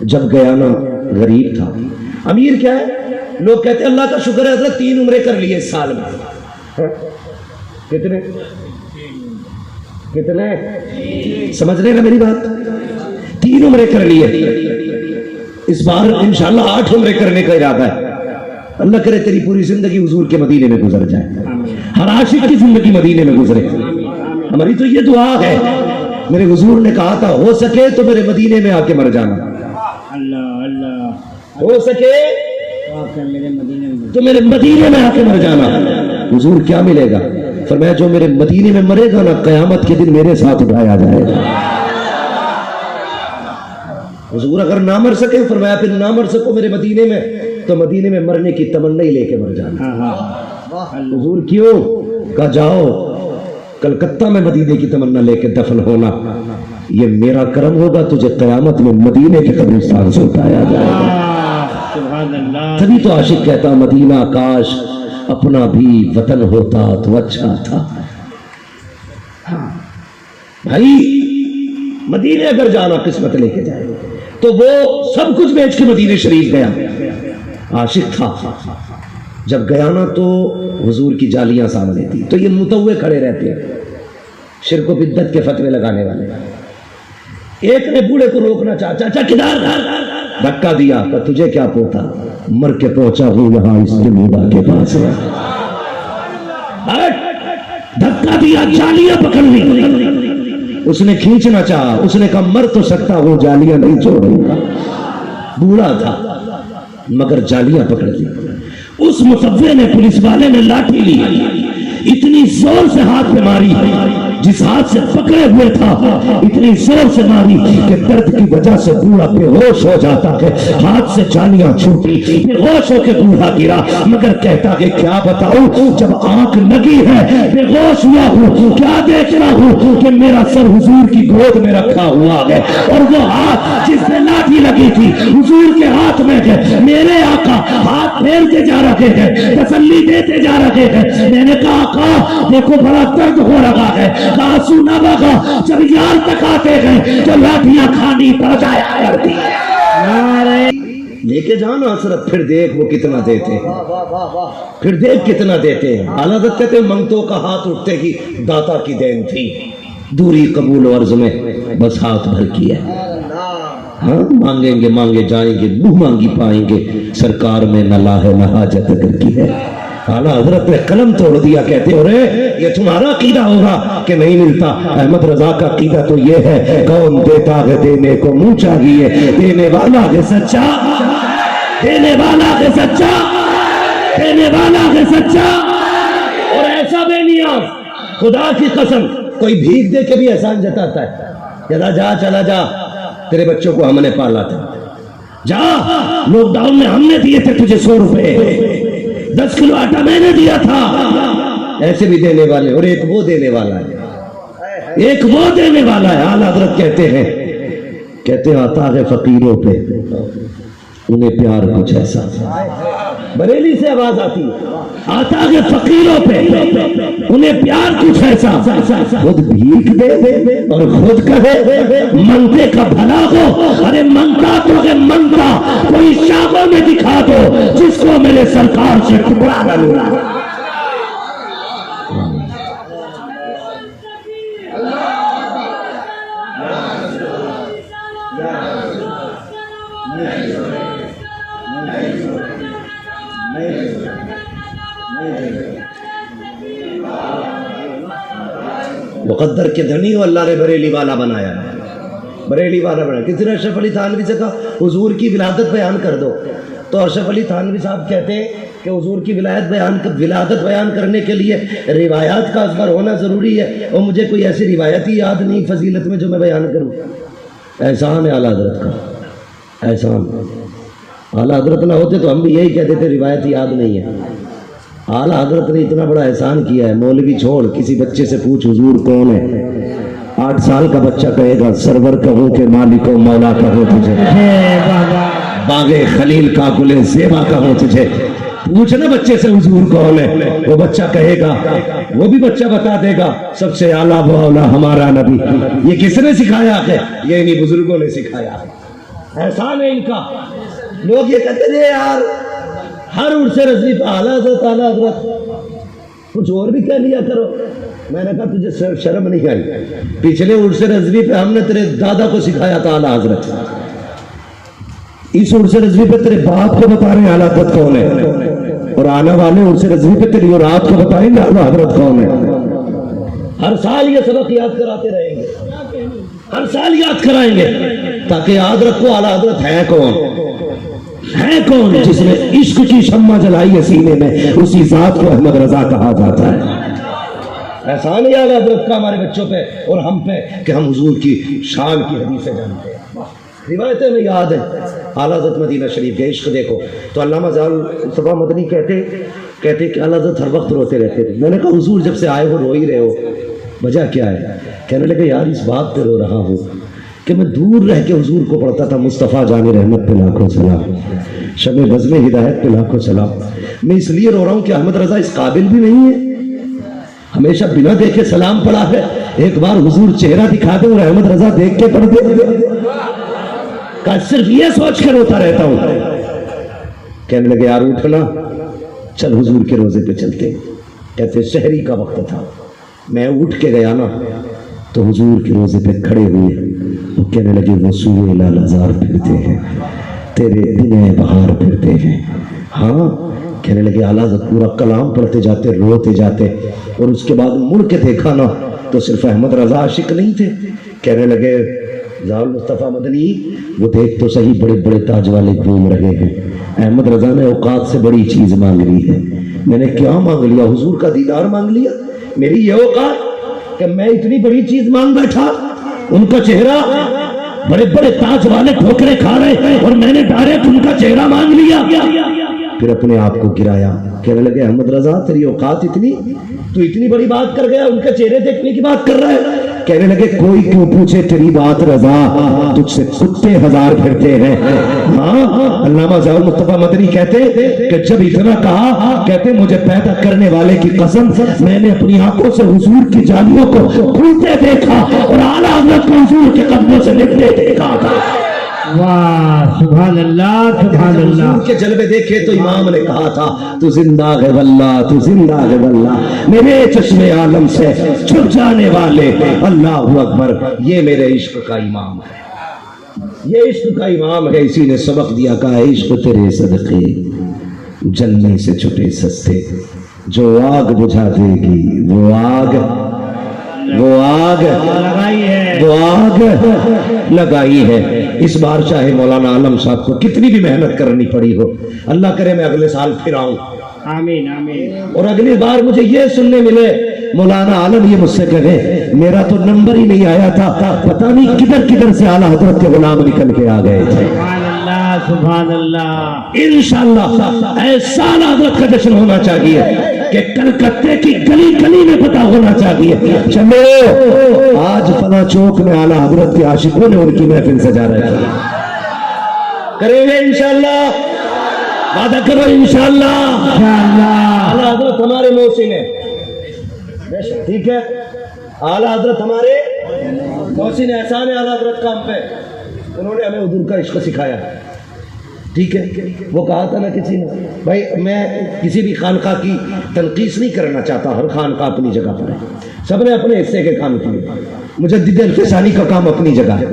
جب گیا نا غریب تھا، امیر کیا ہے لوگ کہتے ہیں اللہ کا شکر ہے حضرت 3 عمرے کر لیے اس سال میں. کتنے سمجھ رہے نا میری بات؟ 3 عمرے کر لیے. اس بار انشاءاللہ 8 عمرے کرنے کا ارادہ ہے. اللہ کرے تیری پوری زندگی حضور کے مدینے میں گزر جائے، ہر عاشق کی زندگی مدینے میں گزرے. ہماری تو یہ دعا ہے. میرے حضور نے کہا تھا ہو سکے تو میرے مدینے میں آ کے مر جانا، اللہ اللہ، ہو سکے تو میرے مدینے میں آ کے مر جانا. حضور کیا ملے گا؟ فرمایا جو میرے مدینے میں مرے گا نا قیامت کے دن میرے ساتھ اٹھایا جائے گا. حضور اگر نہ مر سکے فرمایا پھر نہ مر سکو میرے مدینے میں تو مدینے میں مرنے کی تمنا ہی لے کے مر جانا. حضور کیوں؟ کہا جاؤ کلکتہ میں مدینے کی تمنا لے کے دفن ہونا، یہ میرا کرم ہوگا، تجھے قیامت میں مدینے کے قبرستان سے اٹھایا جائے گا. تبھی تو عاشق کہتا مدینہ کاش اپنا بھی وطن ہوتا تو اچھا تھا. بھائی مدینے اگر جانا قسمت لے کے جائے تو وہ سب کچھ بیچ کے مدینے شریف گیا. عاشق تھا. جب گیا نا تو حضور کی جالیاں سامنے تھی تو یہ متوے کھڑے رہتے ہیں شرک و بدعت کے فتوے لگانے والے. ایک نے بوڑھے کو روکنا چاہا، چاچا کدھر؟ دھکا دیا کہ تجھے کیا پوتا، مر کے پہنچا ہوں یہاں اس جمیدہ کے پاس. دھکا دیا، جالیاں پکڑ لی. اس نے کھینچنا چاہا، اس نے کہا مر تو سکتا ہوں جالیاں نہیں چھوڑوں گا. بوڑھا تھا مگر جالیاں پکڑ لی. اس مصوے نے پولیس والے نے لاٹھی لی، اتنی زور سے ہاتھ پہ ماری، جس ہاتھ سے پکڑے ہوئے تھا اتنی زور سے ماری کہ درد کی وجہ سے بوڑھا بے ہوش ہو جاتا ہے. ہاتھ سے جالیاں چھوٹی، بے ہوش ہو کے بوڑھا گرا، مگر کہتا کہ کیا بتاؤں جب آنکھ لگی ہے بے ہوش ہوا ہوں، کیا دیکھ رہا ہوں کہ میرا سر حضور کی گود میں رکھا ہوا ہے اور وہ ہاتھ جس سے لاٹھی لگی تھی حضور کے ہاتھ میں ہے. میرے آقا ہاتھ پھیرتے جا رہے ہیں، تسلی دیتے جا رہے ہیں. میں نے کہا آقا دیکھو بڑا درد ہو رہا ہے. آنسو نہ بگا، جب یار تک آتے ہیں تو لاٹیاں کھانی پڑ جایا کرتی ہے. لے کے جانا حضرت، پھر دیکھ وہ کتنا دیتے ہیں، پھر دیکھ کتنا دیتے ہیں. حالت کہتے ہیں منگتوں کا ہاتھ اٹھتے ہی داتا کی دین تھی، دوری قبول و عرض میں بس ہاتھ بھر کیا. ہاں مانگیں گے مانگے جائیں گے، منہ مانگی پائیں گے، سرکار میں نہ لاہ نہ حاجت اگر کی ہے. اعلیٰ حضرت نے قلم توڑ دیا، کہتے ہو رہے یہ تمہارا عقیدہ ہوگا کہ نہیں ملتا. احمد رضا کا عقیدہ تو یہ ہے کون دیتا ہے دینے کو منہ چاہیے، دینے والا ہے سچا، دینے والا ہے سچا، دینے والا ہے سچا. اور ایسا بے نیاز خدا کی قسم کوئی بھیک دے کے بھی احسان جتاتا ہے. چلا جا چلا جا، تیرے بچوں کو ہم نے پالا تھا، جا لاک ڈاؤن میں ہم نے دیے تھے تجھے 100 روپے، 10 کلو آٹا میں نے دیا تھا. ایسے بھی دینے والے، اور ایک وہ دینے والا ہے ایک وہ دینے والا ہے. اعلیٰ حضرت کہتے ہیں عطا ہے فقیروں پہ انہیں پیار کچھ ایسا. بریلی سے آواز آتی ہے عطا ہے فقیروں پہ انہیں پیار کچھ ایسا. خود بھیک دے اور خود کہے منگتے کا بھلا ہو. ارے منگتا تو ہے منگتا کوئی شاخوں میں دکھا دو جس کو میرے سرکار سے ٹکڑا نہ لوں. مقدر کے دھنی ہو اللہ نے بریلی والا بنایا. بریلی والا بنایا. کسی نے اشرف علی تھانوی سے کہا حضور کی ولادت بیان کر دو تو اشرف علی تھانوی صاحب کہتے ہیں کہ حضور کی ولادت بیان کرنے کے لیے روایات کا اذکار ہونا ضروری ہے اور مجھے کوئی ایسی روایت ہی یاد نہیں فضیلت میں جو میں بیان کروں. احسان ہے اعلیٰ حضرت کا, احسان. اعلیٰ حضرت نہ ہوتے تو ہم بھی یہی کہتے تھے روایت یاد نہیں ہے. اعلیٰ حضرت نے اتنا بڑا احسان کیا ہے. مولوی چھوڑ, کسی بچے سے پوچھ حضور کون ہے, 8 سال کا بچہ کہے گا سرور کہوں کہ مالک و مولا کہوں تجھے, باغ خلیل کا گل زیبا کہوں تجھے. پوچھنا بچے سے حضور کون ہے, وہ بچہ کہے گا, وہ بھی بچہ بتا دے گا سب سے اعلیٰ و اولا ہمارا نبی. یہ کس نے سکھایا ہے؟ یہ انہی بزرگوں نے سکھایا. احسان ہے ان کا. لوگ یہ کہتے تھے یار ہر عرص رضوی پہ اعلیٰ حضرت کچھ اور بھی کہہ لیا کرو. میں نے کہا تجھے شرم نہیں آئی؟ پچھلے عرص رضوی پہ ہم نے تیرے دادا کو سکھایا تھا اعلیٰ حضرت, اس عرص رضوی پہ تیرے باپ کو بتا رہے ہیں اعلیٰ حضرت کون ہے, اور آنے والے عرص رضوی پہ تیری اولاد کو بتائیں گے اعلیٰ حضرت کون ہے. ہر سال یہ سبق یاد کراتے رہیں گے, ہر سال یاد کرائیں گے تاکہ یاد رکھو اعلیٰ حضرت ہے کون. ہے کون جس نے عشق کی شمع جلائی ہے سینے میں, اسی ذات کو احمد رضا کہا جاتا ہے. احسان ہے اعلیٰ حضرت کا ہمارے بچوں پہ اور ہم پہ کہ ہم حضور کی شان کی حدیثیں جانتے ہیں. روایتیں میں یاد ہیں. اعلیٰ حضرت مدینہ شریف کے عشق دیکھو تو علامہ ضیاء مصطفیٰ مدنی کہتے کہ اعلیٰ حضرت ہر وقت روتے رہتے تھے. میں نے کہا حضور جب سے آئے ہو رو ہی رہے ہو, وجہ کیا ہے؟ کہنے لگے یار اس بات پہ رو رہا ہوں کہ میں دور رہ کے حضور کو پڑھتا تھا مصطفیٰ جان رحمت پہ لاکھوں سلام, شمع بزم ہدایت پہ لاکھوں سلام. میں اس لیے رو رہا ہوں کہ احمد رضا اس قابل بھی نہیں ہے, ہمیشہ بنا دیکھے سلام پڑھا ہے. ایک بار حضور چہرہ دکھا دے اور احمد رضا دیکھ کے پڑھ دے. کہ صرف یہ سوچ کر روتا رہتا ہوں. کہنے لگے یار اٹھنا, چل حضور کے روزے پہ چلتے. کہتے شہری کا وقت تھا, میں اٹھ کے گیا نا تو حضور کے روزے پہ کھڑے ہوئے. وہ کہنے لگے وہ سوئے لال ہزار پھرتے ہیں, تیرے دن بہار پھرتے ہیں. ہاں کہنے لگے اعلیٰ حضرت پورا کلام پڑھتے جاتے روتے جاتے, اور اس کے بعد مڑ کے دیکھا نا تو صرف احمد رضا عاشق نہیں تھے. کہنے لگے ضیاء مصطفیٰ مدنی وہ دیکھ تو صحیح بڑے بڑے تاج والے گھوم رہے ہیں, احمد رضا نے اوقات سے بڑی چیز مانگ لی ہے. میں نے کیا مانگ لیا؟ حضور کا دیدار مانگ لیا. میری یہ اوقات کہ میں اتنی بڑی چیز مانگ بیٹھا, ان کا چہرہ بڑے بڑے تاج والے ٹھوکرے کھا رہے اور میں نے ڈائریکٹ ان کا چہرہ مانگ لیا. پھر اپنے آپ کو گرایا. کہنے لگے احمد رضا تیری اوقات اتنی, تو اتنی بڑی بات کر گیا, ان کے چہرے دیکھنے کی بات کر رہا ہے. کہنے لگے کوئی کیوں پوچھے تیری بات رضا, تجھ سے کتے ہزار پھرتے ہیں. ہاں علامہ ضیاء مصطفیٰ مدنی کہتے کہ جب اتنا کہا, کہتے مجھے پیدا کرنے والے کی قسم میں نے اپنی آنکھوں سے حضور کی جالیوں کو کھلتے دیکھا اور اعلیٰ حضرت کو حضور کے قدموں سے لپٹے دیکھا تھا. واہ سبحان اللہ سبحان اللہ. حضور کے جلوے دیکھے تو امام نے کہا تھا تو زندہ ہے واللہ, تو زندہ ہے واللہ, میرے چشم عالم سے چھپ جانے والے اللہ اکبر. یہ میرے عشق کا امام ہے, یہ عشق کا امام ہے. اسی نے سبق دیا کہا عشق تیرے صدقے جلنے سے چھٹے سستے, جو آگ بجھا دے گی وہ آگ لگائی ہے. اس بار چاہے مولانا عالم صاحب کو کتنی بھی محنت کرنی پڑی ہو, اللہ کرے میں اگلے سال پھر آؤں. آمین آمین. اور اگلی بار مجھے یہ سننے ملے مولانا عالم یہ مجھ سے کہے میرا تو نمبر ہی نہیں آیا تھا, پتہ نہیں کدھر کدھر سے اعلیٰ حضرت کے غلام نکل کے آ گئے تھے. سبحان اللہ سبحان اللہ انشاءاللہ ایسا حضرت کا جشن ہونا چاہیے کہ کلکتے کی گلی گلی میں پتہ ہونا چاہیے چلو آج فلاں چوک میں اعلیٰ حضرت کے عاشقوں نے ان کی محفل سجا رہے ہیں، کریں گے انشاءاللہ، وعدہ کرو انشاءاللہ۔ اعلیٰ حضرت ہمارے محسن ہیں، ٹھیک ہے، اعلیٰ حضرت ہمارے محسن احسان ہے اعلیٰ حضرت کا ہم پہ، انہوں نے ہمیں حضور کا عشق سکھایا، ٹھیک ہے۔ وہ کہا تھا نا کسی نے، بھائی میں کسی بھی خانقاہ کی تنقیص نہیں کرنا چاہتا، ہر خانقاہ اپنی جگہ پر ہے، سب نے اپنے حصے کے کام کیے، مجدد الفسانی کا کام اپنی جگہ ہے،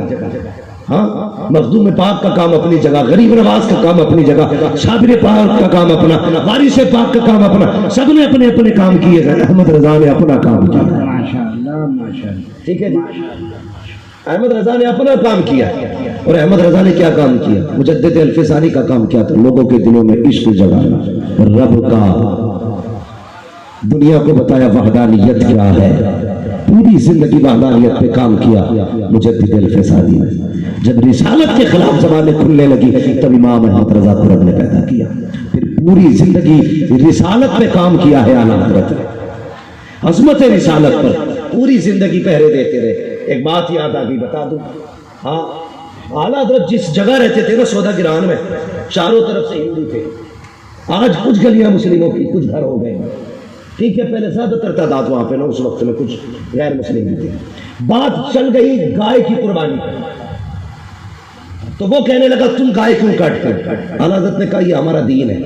ہاں، مخدوم پاک کا کام اپنی جگہ، غریب نواز کا کام اپنی جگہ، شابر پاک کا کام اپنا، وارث پاک کا کام اپنا، سب نے اپنے اپنے کام کیے گئے، احمد رضا نے اپنا کام کیا، ماشاءاللہ ماشاءاللہ، ٹھیک ہے جی، احمد رضا نے اپنا کام کیا، اور احمد رضا نے کیا کام کیا؟ مجدد الفسانی کا کام کیا تھا، لوگوں کے دلوں میں عشق جگانا، رب کا، دنیا کو بتایا وحدانیت کیا ہے، پوری زندگی وحدانیت پہ کام کیا مجدد الفسانی نے۔ جب رسالت کے خلاف زبانیں کھلنے لگی تب امام احمد رضا قرب نے پیدا کیا، پھر پوری زندگی رسالت پہ کام کیا ہے اعلیٰ حضرت نے، عظمت رسالت پر پوری زندگی پہرے دیتے رہے۔ ایک بات یاد آ گئی بتا دوں، ہاں، اعلیٰ حضرت جس جگہ رہتے تھے نا سودا گران میں، چاروں طرف سے ہندو تھے، آج کچھ گلیاں مسلموں کی، کچھ گھر ہو گئے، ٹھیک ہے، پہلے زیادہ تر تعداد وہاں پہ نا اس وقت میں کچھ غیر مسلم بھی تھے، بات چل گئی گائے کی قربانی پر، تو وہ کہنے لگا تم گائے کیوں کاٹتے ہو؟ اعلیٰ حضرت نے کہا یہ ہمارا دین ہے،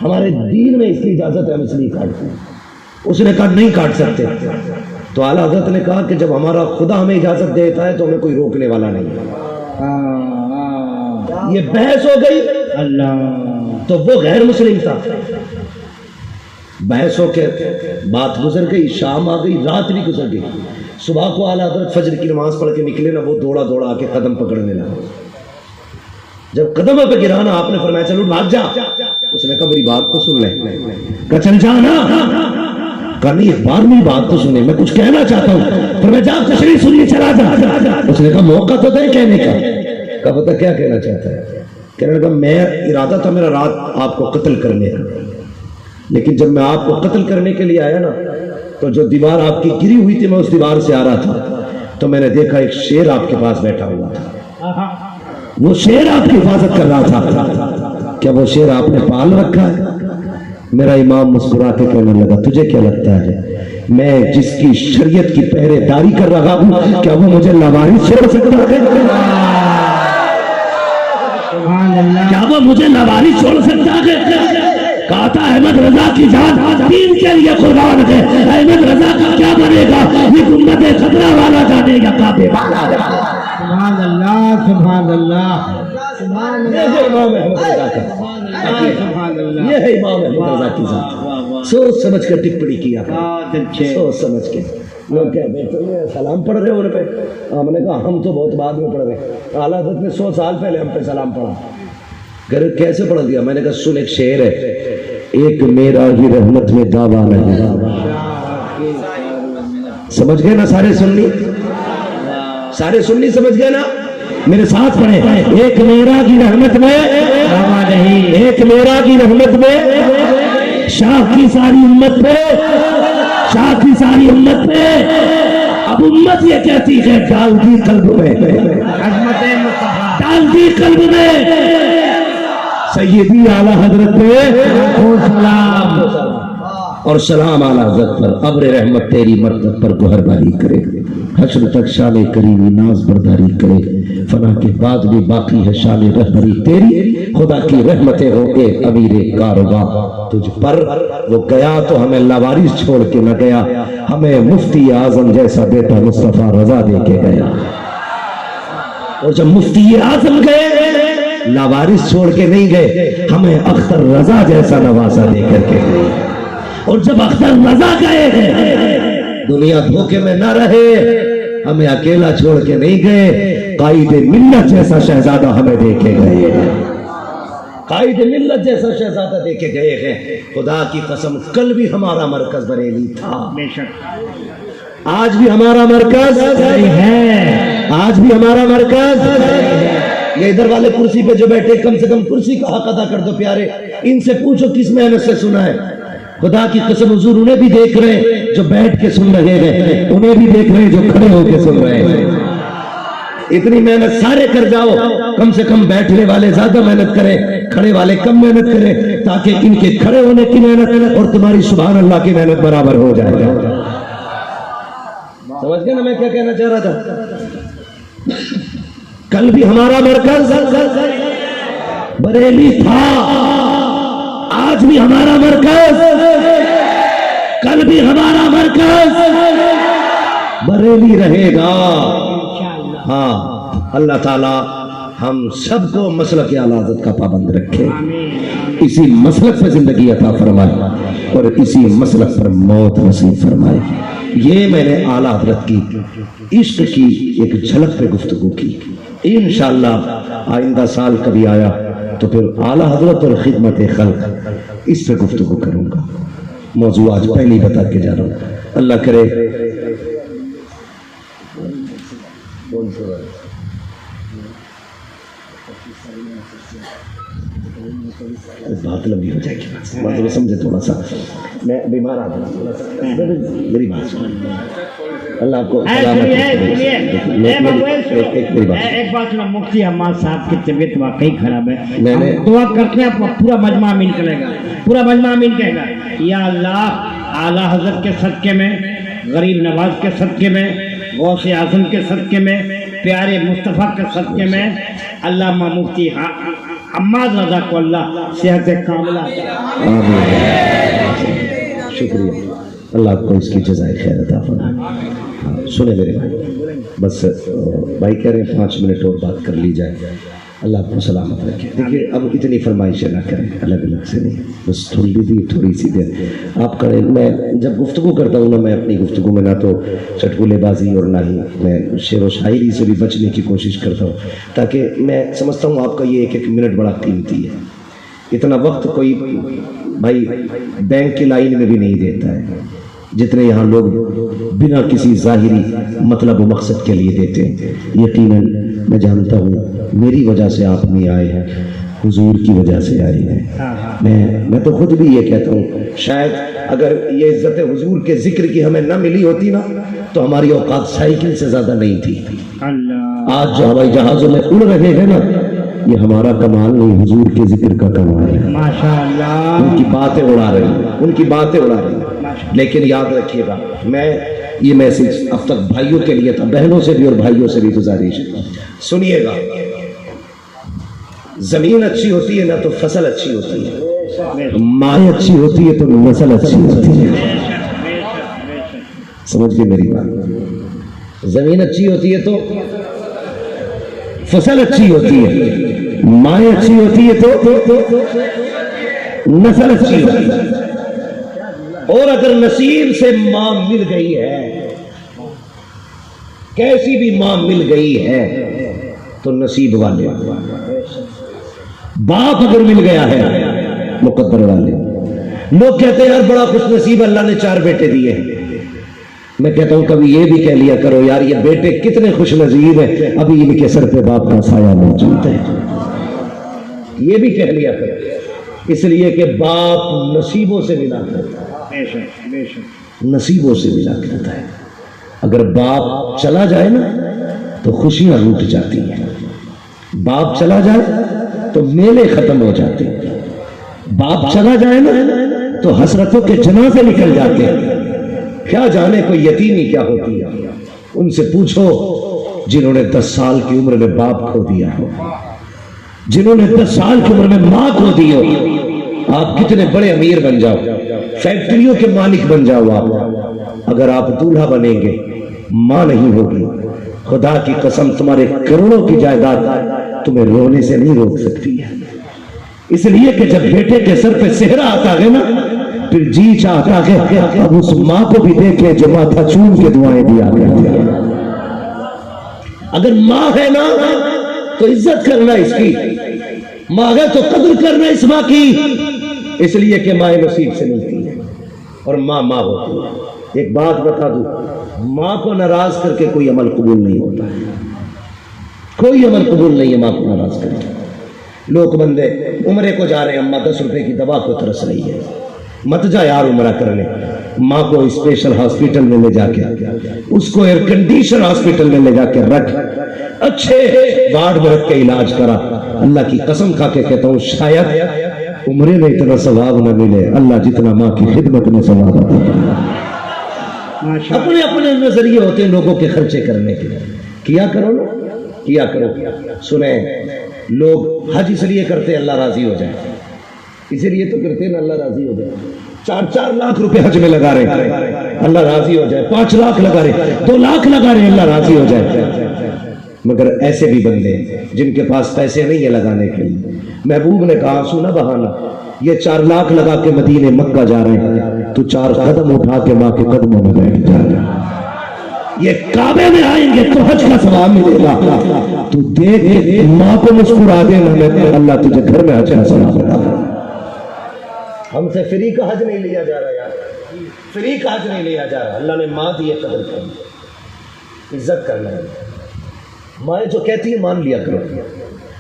ہمارے دین میں اس کی اجازت ہے، ہم اس لیے کاٹتے ہیں۔ اس نے کہا نہیں کاٹ سکتے، تو اعلیٰ حضرت نے کہا کہ جب ہمارا خدا ہمیں اجازت دیتا ہے تو ہمیں کوئی روکنے والا نہیں ہے۔ یہ بحث ہو گئی، اللہ، تو وہ غیر مسلم تھا، بحث ہو کے بات گزر گئی، شام آ گئی، رات بھی گزر گئی، صبح کو اعلیٰ حضرت فجر کی نماز پڑھ کے نکلے نا، وہ دوڑا دوڑا کے قدم پکڑنے لگا، جب قدم پہ گرانا آپ نے فرمایا چلو بھاگ جا، اس نے کہا میری بات تو سن لے، کہا چل جانا، کہا نہیں ایک بار میری بات تو سنے، میں کچھ کہنا چاہتا ہوں، فرمایا جا تشریح سنیے چلا جا، اس نے کہا موقع تو دے کہنے کا، کہا پتہ کیا کہنا چاہتا ہے؟ کہنے لگا میں ارادہ تھا میرا رات آپ کو قتل کرنے کا، لیکن جب میں آپ کو قتل کرنے کے لیے آیا نا تو جو دیوار آپ کی گری ہوئی تھی میں اس دیوار سے آ رہا تھا تو میں نے دیکھا ایک شیر آپ کے پاس بیٹھا ہوا تھا، وہ شیر آپ کی حفاظت کر رہا تھا، کیا وہ شیر آپ نے پال رکھا ہے؟ میرا امام مسکرا کے کہنے لگا تجھے کیا لگتا ہے میں جس کی شریعت کی پہرے داری کر رہا ہوں کیا وہ مجھے لاوارث چھوڑ سکتا ہے؟ کیا وہ مجھے لاوارث چھوڑ سکتا ہے؟ کہا تھا احمد رضا کی جان دین کے لیے قربان ہے، احمد رضا کا کیا بنے گا یہ گنبد خطرہ والا جانے گا، کعبے والا جانے گا۔ سبحان اللہ سبحان اللہ سبحان یہ ہے امام احمد رضا کا، یہ ہے امام احمد رضا کی ذات، سوچ سمجھ کر ٹپڑی کیا، سوچ سمجھ کے۔ لوگ کہتے ہیں سلام پڑھ رہے ہو ان پہ، ہم نے کہا ہم تو بہت بعد میں پڑھ رہے ہیں، اعلیٰ حضرت نے 100 سال پہلے ہم پہ سلام پڑھا، گھر کیسے پڑھ دیا؟ میں نے کہا سن ایک شعر ہے، ایک میرا ہی رحمت میں دعویٰ نہیں، سمجھ گئے نا سارے سننی؟ سارے سننی سمجھ گئے نا؟ میرے ساتھ پڑھیں، ایک میرا کی رحمت میں دعویٰ نہیں، ایک میرا کی رحمت میں شاہ کی ساری امت پہ، شاہ کی ساری امت پہ، اب امت یہ کہتی ہے ڈال دی قلب میں، عظمت مصطفیٰ ڈال دی قلب میں سیدی اعلیٰ حضرت پہ سلام، اور سلام اعلیٰ حضرت پر، ابر رحمت تیری مرتب پر گوہر باری کرے، حشر تک شان کریمی ناز برداری کرے، فنا کے بعد بھی باقی ہے شان رہبری تیری، خدا کی رحمتیں ہو اے امیر کارواں تجھ پر، وہ گیا تو ہمیں لاوارث چھوڑ کے نہ گیا، ہمیں مفتی اعظم جیسا بیٹا مصطفیٰ رضا دے کے گیا، اور جب مفتی اعظم گئے لاوارث چھوڑ کے نہیں گئے، ہمیں اختر رضا جیسا نوازا دے کر کے گئے، اور جب اختر رضا گئے دنیا دھوکے میں نہ رہے، ہمیں اکیلا چھوڑ کے نہیں گئے، قائد ملت جیسا شہزادہ ہمیں دے کے گئے، قائد ملت جیسا شہزادہ دے کے گئے ہیں۔ خدا کی قسم کل بھی ہمارا مرکز بریلی تھا، بے شک آج بھی ہمارا مرکز ہے، آج بھی ہمارا مرکز یہ ادھر والے کرسی پہ جو بیٹھے کم سے کم کرسی کا حق ادا کر دو پیارے. ان سے پوچھو کس محنت سے سنا ہے. خدا کی قسم حضور انہیں بھی دیکھ رہے ہیں جو بیٹھ کے سن رہے ہیں, انہیں بھی دیکھ رہے ہیں جو کھڑے ہو کے سن رہے ہیں. اتنی محنت سارے کر جاؤ, کم سے کم بیٹھنے والے زیادہ محنت کریں, کھڑے والے کم محنت کریں, تاکہ ان کے کھڑے ہونے کی محنت اور تمہاری سبحان اللہ کی محنت برابر ہو جائے. سمجھ گئے نا میں کیا کہنا چاہ رہا تھا؟ کل بھی ہمارا مرکز بریلی تھا, آج بھی ہمارا مرکز, کل بھی ہمارا مرکز بریلی رہے گا. ہاں, اللہ تعالی ہم سب کو مسلک اعلی حضرت کا پابند رکھے, اسی مسلک پہ زندگی عطا فرمائے اور اسی مسلک پر موت نصیب فرمائے. یہ میں نے اعلی حضرت کی عشق کی ایک جھلک پہ گفتگو کی. انشاءاللہ آئندہ سال کبھی آیا تو پھر اعلی حضرت اور خدمت خلق اس پہ گفتگو کروں گا. موضوع آج پہلی بتا کے جا رہا ہوں. اللہ کرے بات لمبی ہو جائے گی, بات سمجھے تھوڑا سا, میں بیمار آدمی, میری بات سن. اللہ آپ کو ایک بات سنا, مفتی حماد صاحب کی طبیعت واقعی خراب ہے, دعا کرتے ہیں پورا مجمع آمین کرے گا, پورا مجمع آمین کہے گا. یا اللہ اعلی حضرت کے صدقے میں, غریب نواز کے صدقے میں, غوث اعظم کے صدقے میں, پیارے مصطفیٰ کے صدقے میں, علامہ مفتی حماد رضا کو اللہ صحت کاملہ. شکریہ, اللہ آپ کو اس کی جزائے خیر عطا فرمائے. سنے میرے بھائی, بس بھائی کہہ رہے ہیں 5 منٹ اور بات کر لی جائے. اللہ آپ کو سلامت رکھے. دیکھیے اب اتنی فرمائشیں نہ کریں, الگ الگ سے نہیں, بس تھوڑی سی دیر آپ کریں. میں جب گفتگو کرتا ہوں نا, میں اپنی گفتگو میں نہ تو چٹکلے بازی اور نہ ہی میں شعر و شاعری سے بھی بچنے کی کوشش کرتا ہوں, تاکہ میں سمجھتا ہوں آپ کا یہ ایک منٹ بڑا قیمتی ہے. اتنا وقت کوئی بھائی بینک کی لائن میں بھی نہیں دیتا ہے جتنے یہاں لوگ بنا کسی ظاہری مطلب و مقصد کے لیے دیتے ہیں. یقیناً میں جانتا ہوں میری وجہ سے آپ نہیں آئے ہیں, حضور کی وجہ سے آئے ہیں. میں تو خود بھی یہ کہتا ہوں, شاید اگر یہ عزت حضور کے ذکر کی ہمیں نہ ملی ہوتی نا تو ہماری اوقات سائیکل سے زیادہ نہیں تھی. آج جو ہوائی جہازوں میں اڑ رہے ہیں نا, یہ ہمارا کمال نہیں, حضور کے ذکر کا کمال ہے. ماشاءاللہ, ان کی باتیں اڑا رہے ہیں, ان کی باتیں اڑا رہے ہیں. لیکن یاد رکھیے گا, میں یہ میسج اب تک بھائیوں کے لیے تھا, بہنوں سے بھی اور بھائیوں سے بھی گزارش ہے. سنیے گا, زمین اچھی ہوتی ہے نا تو فصل اچھی ہوتی ہے, مائیں اچھی ہوتی ہے تو نسل اچھی ہوتی ہے. سمجھ گئے میری بات؟ زمین اچھی ہوتی ہے تو فصل اچھی ہوتی ہے, مائیں اچھی ہوتی ہے تو نسل اچھی ہوتی ہے. اور اگر نصیب سے ماں مل گئی ہے, کیسی بھی ماں مل گئی ہے تو نصیب والے. باپ اگر مل گیا ہے مقدر والے. لوگ کہتے ہیں یار بڑا خوش نصیب اللہ نے 4 بیٹے دیے ہیں. میں کہتا ہوں کبھی یہ بھی کہہ لیا کرو یار یہ بیٹے کتنے خوش نصیب ہیں, ابھی ان کے سر پہ باپ کا سایہ موجود ہے. یہ بھی کہہ لیا کرو, اس لیے کہ باپ نصیبوں سے ملا کرتا ہے, نصیبوں سے ملا کرتا ہے. اگر باپ چلا جائے نا تو خوشیاں روٹ جاتی ہیں, باپ چلا جائے تو میلے ختم ہو جاتے ہیں, باپ چلا جائے نا تو حسرتوں کے جنازے نکل جاتے ہیں. کیا جانے کوئی یتیمی کیا ہوتی ہے, ان سے پوچھو جنہوں نے 10 سال کی عمر میں باپ کھو دیا ہو, جنہوں نے 10 سال کی عمر میں ماں کھو دی ہو. آپ کتنے بڑے امیر بن جاؤ, فیکٹریوں کے مالک بن جاؤ, آپ اگر آپ دولہا بنیں گے ماں نہیں ہوگی, خدا کی قسم تمہارے کروڑوں کی جائیداد تمہیں رونے سے نہیں روک سکتی ہے. اس لیے کہ جب بیٹے کے سر پہ صحرا آتا ہے نا پھر جی چاہتا ہے اب اس ماں کو بھی دیکھے جو ماتھا چوم کے دعائیں دیا کرتی ہے. اگر ماں ہے نا تو عزت کرنا اس کی, ماں ہے تو قدر کرنا اس ماں کی, اس لیے کہ ماں نصیب سے ملتی ہے اور ماں ماں ہوتی ہے. ایک بات بتا دوں, ماں کو ناراض کر کے کوئی عمل قبول نہیں ہوتا ہے. کوئی عمل قبول نہیں ہے ماں کو ناراض کرے. لوگ بندے عمرے کو جا رہے ہیں، اماں 10 روپے کی دوا کو ترس رہی ہے، مت جا یار عمرہ کرنے. ماں کو اسپیشل ہاسپٹل میں لے جا کے، اس کو ایئر کنڈیشن ہاسپٹل میں لے جا کے رکھ، اچھے وارڈ میں رکھ کے علاج کرا. اللہ کی قسم کھا کے کہتا ہوں شاید عمرے میں اتنا ثواب نہ ملے اللہ جتنا ماں کی خدمت میں ثواب آتا ہے. اپنے اپنے نظریے ہوتے ہیں لوگوں کے خرچے کرنے کے. کیا کرو نا، کیا کرو. سنیں، لوگ حج اس لیے کرتے اللہ راضی ہو جائے، اسی لیے تو کرتے ہیں اللہ راضی ہو جائے. 4 لاکھ روپے حج میں لگا رہے اللہ راضی ہو جائے، 5 لاکھ لگا رہے، 2 لاکھ لگا رہے اللہ راضی ہو جائے. مگر ایسے بھی بندے جن کے پاس پیسے نہیں ہے لگانے کے لیے. محبوب نے کہا سنا بہانا، یہ 4 لاکھ لگا کے مدینے مکہ جا رہے ہیں، تو 4 قدم اٹھا کے ماں کے قدموں میں بیٹھ جا رہے ہیں. یہ کعبے میں آئیں گے تو حج کا ثواب ملے گا. تو دیکھ ماں کو مسکرا دینا، میں اللہ تجھے گھر میں حج کا ثواب دے گا. ہم سے فری کا حج نہیں لیا جا رہا یار، فری کا حج نہیں لیا جا رہا. اللہ نے ماں دی قدر کرنی، عزت کرنا ہے. ماں جو کہتی ہے مان لیا کرو.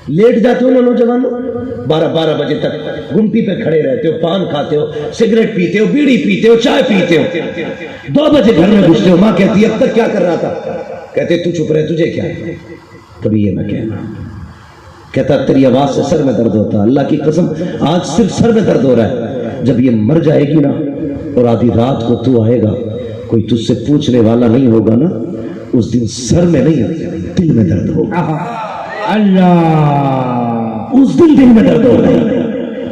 لیٹ جاتے ہو نا نوجوانوں، 12 بجے تک گمٹی پہ کھڑے رہتے ہو، پان کھاتے ہو، سگریٹ پیتے ہو، بیڑی پیتے ہو، چائے پیتے ہو، 2 بجے گھر میں گھستے ہو. ماں کہتی ہے اب تک کیا کر رہا تھا؟ کہتے تو چپ رہے، تجھے کیا ہے؟ کبھی یہ نہ کہنا. کہتا تیری آواز سے سر میں درد ہوتا. اللہ کی قسم آج صرف سر میں درد ہو رہا ہے. جب یہ مر جائے گی نا اور آدھی رات کو تو آئے گا، کوئی تجھ سے پوچھنے والا نہیں ہوگا نا، اس دن سر میں نہیں دل میں درد ہوگا. اللہ، اس دن دل میں درد ہوگا.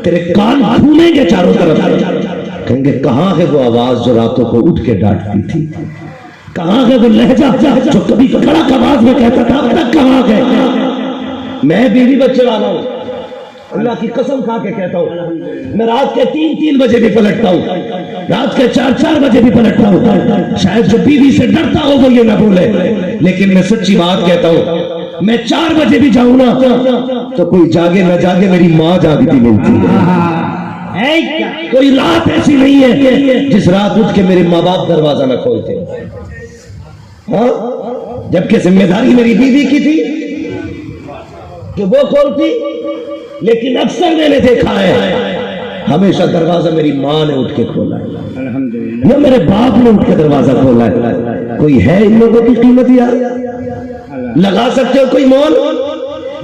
تیرے کان گھومیں گے چاروں طرف، کہیں گے کہاں ہے وہ آواز جو راتوں کو اٹھ کے ڈانٹتی تھی؟ کہاں ہے وہ لہجہ جو کبھی کڑک آواز میں کہتا تھا؟ اب تک کہاں گئے؟ میں بیوی بچے والا ہوں، اللہ کی قسم کھا کے کہتا ہوں، میں رات کے 3 بجے بھی پلٹتا ہوں، رات کے 4 بجے بھی پلٹتا ہوں. شاید جو بیوی سے ڈرتا ہو وہ یہ نہ بولے، لیکن میں سچی بات کہتا ہوں. میں 4 بجے بھی جاؤں نا تو کوئی جاگے نہ جاگے میری ماں جاگتی ملتی ہے. کوئی رات ایسی نہیں ہے جس رات اٹھ کے میرے ماں باپ دروازہ نہ کھولتے. ہاں، جبکہ ذمہ داری میری بیوی کی تھی کہ وہ کھولتی، لیکن اکثر میں نے دیکھا ہے ہمیشہ دروازہ میری ماں نے اٹھ کے کھولا ہے یا میرے باپ نے اٹھ کے دروازہ کھولا ہے. کوئی ہے ان لوگوں کی قیمت یار؟ لگا سکتے ہو کوئی مول؟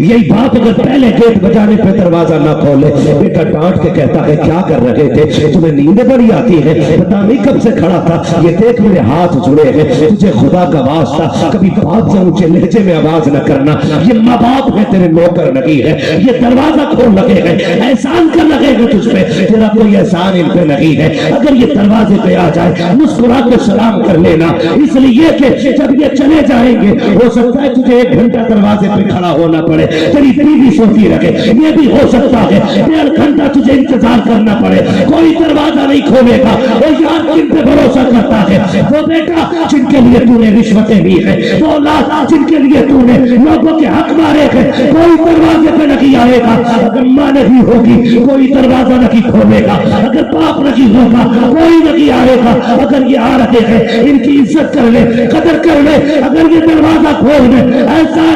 یہی باپ اگر پہلے گیٹ بجانے پہ دروازہ نہ کھولے، بیٹا ڈانٹ کے کہتا ہے کیا کر رہے تھے؟ تمہیں نیند بڑی آتی ہے؟ پتا نہیں کب سے کھڑا تھا، یہ دیکھ میرے ہاتھ جڑے ہیں، تجھے خدا کا واسطہ کبھی باپ سے اونچے لہجے میں آواز نہ کرنا. یہ ماں باپ ہے، تیرے نوکر نہیں ہے. یہ دروازہ کھول لگے ہیں، احسان کر لگے گا تجھ پہ، تیرا کوئی احسان ان پہ نہیں ہے. اگر یہ دروازے پہ آ جائے مسکرا کے سلام کر لینا، اس لیے کہ جب یہ چلے جائیں گے ہو سکتا ہے تجھے 1 گھنٹہ دروازے پہ کھڑا ہونا پڑے، تیری بیوی سوتی رہے. یہ بھی ہو سکتا ہے 1.5 گھنٹہ تجھے انتظار کرنا پڑے، کوئی دروازہ نہیں کھولے گا. وہ یار جن پہ بھروسہ کرتا ہے، وہ بیٹا جن کے لیے تو نے رشوتیں دی ہیں، وہ اولاد جن کے لیے تو نے لوگوں کے حق مارے ہیں، کوئی دروازے پہ نہیں آئے گا. اگر ماں نہیں ہوگی کوئی دروازہ نہیں کھولے گا، اگر باپ نہیں ہوگا کوئی نہیں آئے گا. اگر یہ آ رہے ہیں ان کی عزت کر لے، قدر کر لے. اگر یہ دروازہ کھول دے، ایسا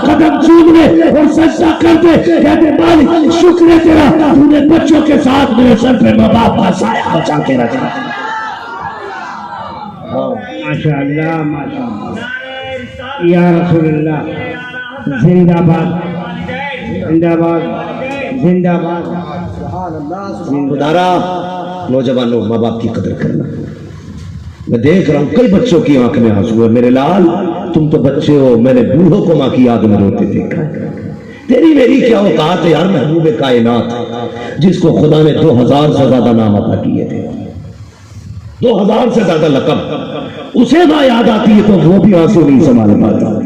قدم چوم لے اور سجدہ کر دے، کہتے مالک شکر ہے تیرا، تو نے بچوں کے ساتھ میرے سر پہ ماں باپ کا سایہ بچا کے رکھا. ماشاء اللہ، ماشاء اللہ، یا رسول اللہ، زندہ باد، زندہ باد، زندہ باد. خدارا نوجوانوں ماں باپ کی قدر کرنا. میں دیکھ رہا ہوں کئی بچوں کی آنکھ میں آنسو ہے. میرے لال تم تو بچے ہو، میں نے بوڑھوں کو ماں کی یاد میں روتے دیکھا. تیری میری کیا اوقات ہے یار محبوب کائنات، جس کو خدا نے 2000 سے زیادہ نام عطا کیے تھے، 2000 سے زیادہ لقب. اسے ماں یاد آتی ہے تو وہ بھی آنسو نہیں سنبھال پاتا.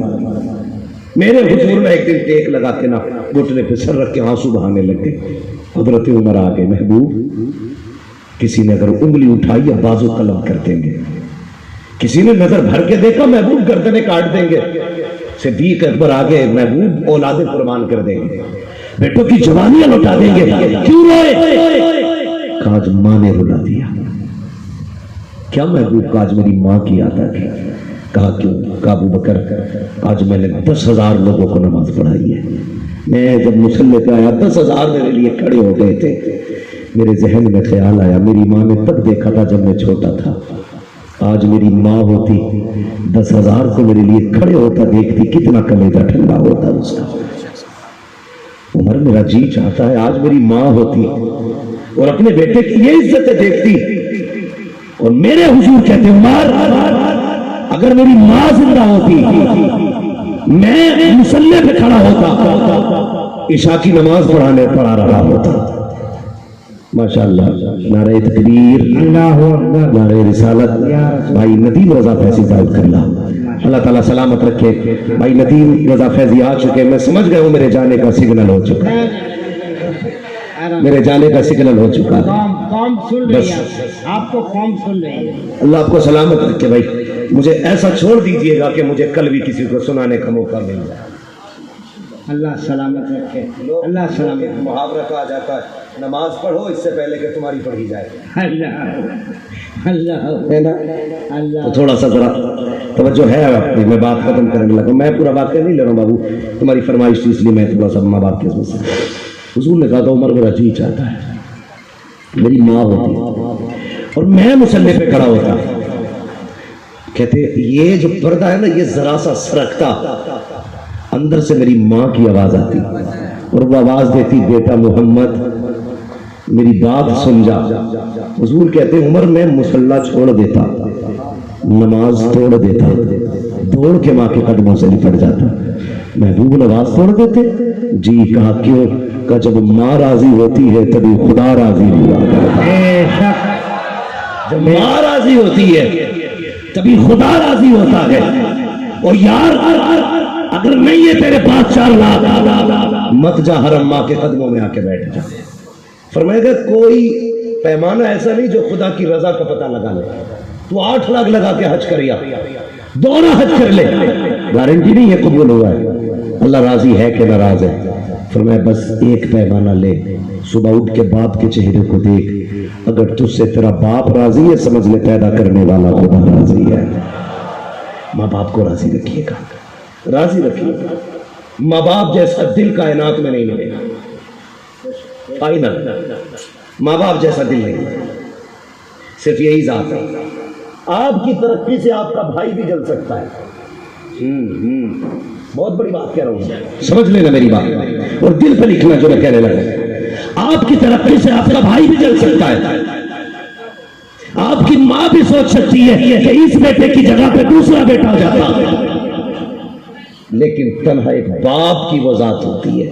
میرے حضور میں ایک دن ٹیک لگا کے نا گھٹنے پہ سر رکھ کے آنسو بہانے لگ گئے. حضرت عمر آ گئے، محبوب کسی نے اگر انگلی اٹھائی یا بازو قلم کر دیں گے، کسی نے نظر بھر کے دیکھا محبوب گردنیں کاٹ دیں گے. صدیق اکبر آگے، محبوب اولادیں قربان کر دیں گے، بیٹوں کی جوانیاں لوٹا دیں گے. کیوں روئے؟ آج ماں نے رلا دیا. کیا محبوب کا آج میری ماں کی یاد آ گئی؟ کہا کیوں؟ کہا ابو بکر آج میں نے 10,000 لوگوں کو نماز پڑھائی ہے. میں جب مصلی پہ آیا 10,000 میرے لیے کھڑے ہو گئے تھے. میرے ذہن میں خیال آیا میری ماں نے تب دیکھا تھا جب میں چھوٹا تھا. آج میری ماں ہوتی 10,000 کو میرے لیے کھڑے ہوتا دیکھتی کتنا کلیجہ ٹھنڈا ہوتا اس کا. عمر میرا جی چاہتا ہے آج میری ماں ہوتی اور اپنے بیٹے کی یہ عزتیں دیکھتی اور میرے حضور کہتے عمر اگر میری ماں زندہ ہوتی میں مصلی پہ کھڑا ہوتا عشاء کی نماز پڑھا رہا ہوتا. ماشاءاللہ. نعرہ تکبیر، نعرہ رسالت. بھائی ندیم رضا فیضی صاحب کرلا اللہ تعالیٰ سلامت رکھے. بھائی ندیم رضا فیضی آ چکے. میں سمجھ گیا ہوں میرے جانے کا سگنل ہو چکا ہے. میرے جانے کا سگنل ہو چکا ہے. قوم سن رہی ہے آپ کو، قوم سن رہی ہے. اللہ آپ کو سلامت رکھے. بھائی مجھے ایسا چھوڑ دیجئے گا کہ مجھے کل بھی کسی کو سنانے کا موقع مل جائے. اللہ سلامت رکھے. اللہ سلامت. محاورہ کہا جاتا ہے نماز پڑھو اس سے پہلے کہ تمہاری پڑھی جائے. اللہ اللہ ہے نا؟ اللہ. تو تھوڑا سا ذرا توجہ ہے اپنی. میں بات ختم کرنے لگا. میں پورا واقعہ نہیں لے رہا ہوں بابو، تمہاری فرمائش تھی اس لیے میں تھوڑا سا ماں باپ کے اس میں. حضور نے کہا تھا عمر میرا جی چاہتا ہے میری ماں ہوتی اور میں مصلی پہ کھڑا ہوتا. کہتے یہ جو پردہ ہے نا یہ ذرا سا سرکتا، اندر سے میری ماں کی آواز آتی اور وہ آواز دیتی بیٹا محمد میری بات سن جا. حضور کہتے ہیں عمر میں مصلی چھوڑ دیتا، نماز توڑ دیتا، دوڑ کے ماں کے قدموں سے لپٹ جاتا. محبوب نماز توڑ دیتے؟ جی. کہا کیوں؟ کہ جب ماں راضی ہوتی ہے تبھی خدا راضی ہوا کرتا. جب ماں راضی ہوتی ہے تبھی خدا راضی ہوتا ہے. اور یار اگر نہیں ہے تیرے پاس 4 لاکھ مت جا حرم ماں کے قدموں میں آ کے بیٹھ جا. فرمائے گا کوئی پیمانہ ایسا نہیں جو خدا کی رضا کا پتہ لگا لے. تو 8 لاکھ لگا کے حج کریا، دونوں حج کر لے، گارنٹی نہیں ہے قبول ہوا ہے. اللہ راضی ہے کہ ناراض ہے. فرمایا بس ایک پیمانہ لے، صبح اٹھ کے باپ کے چہرے کو دیکھ، اگر تجھ سے تیرا باپ راضی ہے سمجھ لے پیدا کرنے والا خدا راضی ہے. ماں باپ کو راضی رکھیے گا، راضی رکھیے گا. ماں باپ جیسا دل کائنات میں نہیں ملے گا. آئینہ ماں باپ جیسا دل نہیں، صرف یہی ذات ہے. آپ کی ترقی سے آپ کا بھائی بھی جل سکتا ہے. بہت بڑی بات کہہ رہا ہوں، سمجھ لینا میری بات اور دل پہ لکھنا جو میں کہنے لگا. آپ کی ترقی سے آپ کا بھائی بھی جل سکتا ہے. آپ کی ماں بھی سوچ سکتی ہے کہ اس بیٹے کی جگہ پہ دوسرا بیٹا ہو جاتا، لیکن تنہا ایک باپ کی وہ ذات ہوتی ہے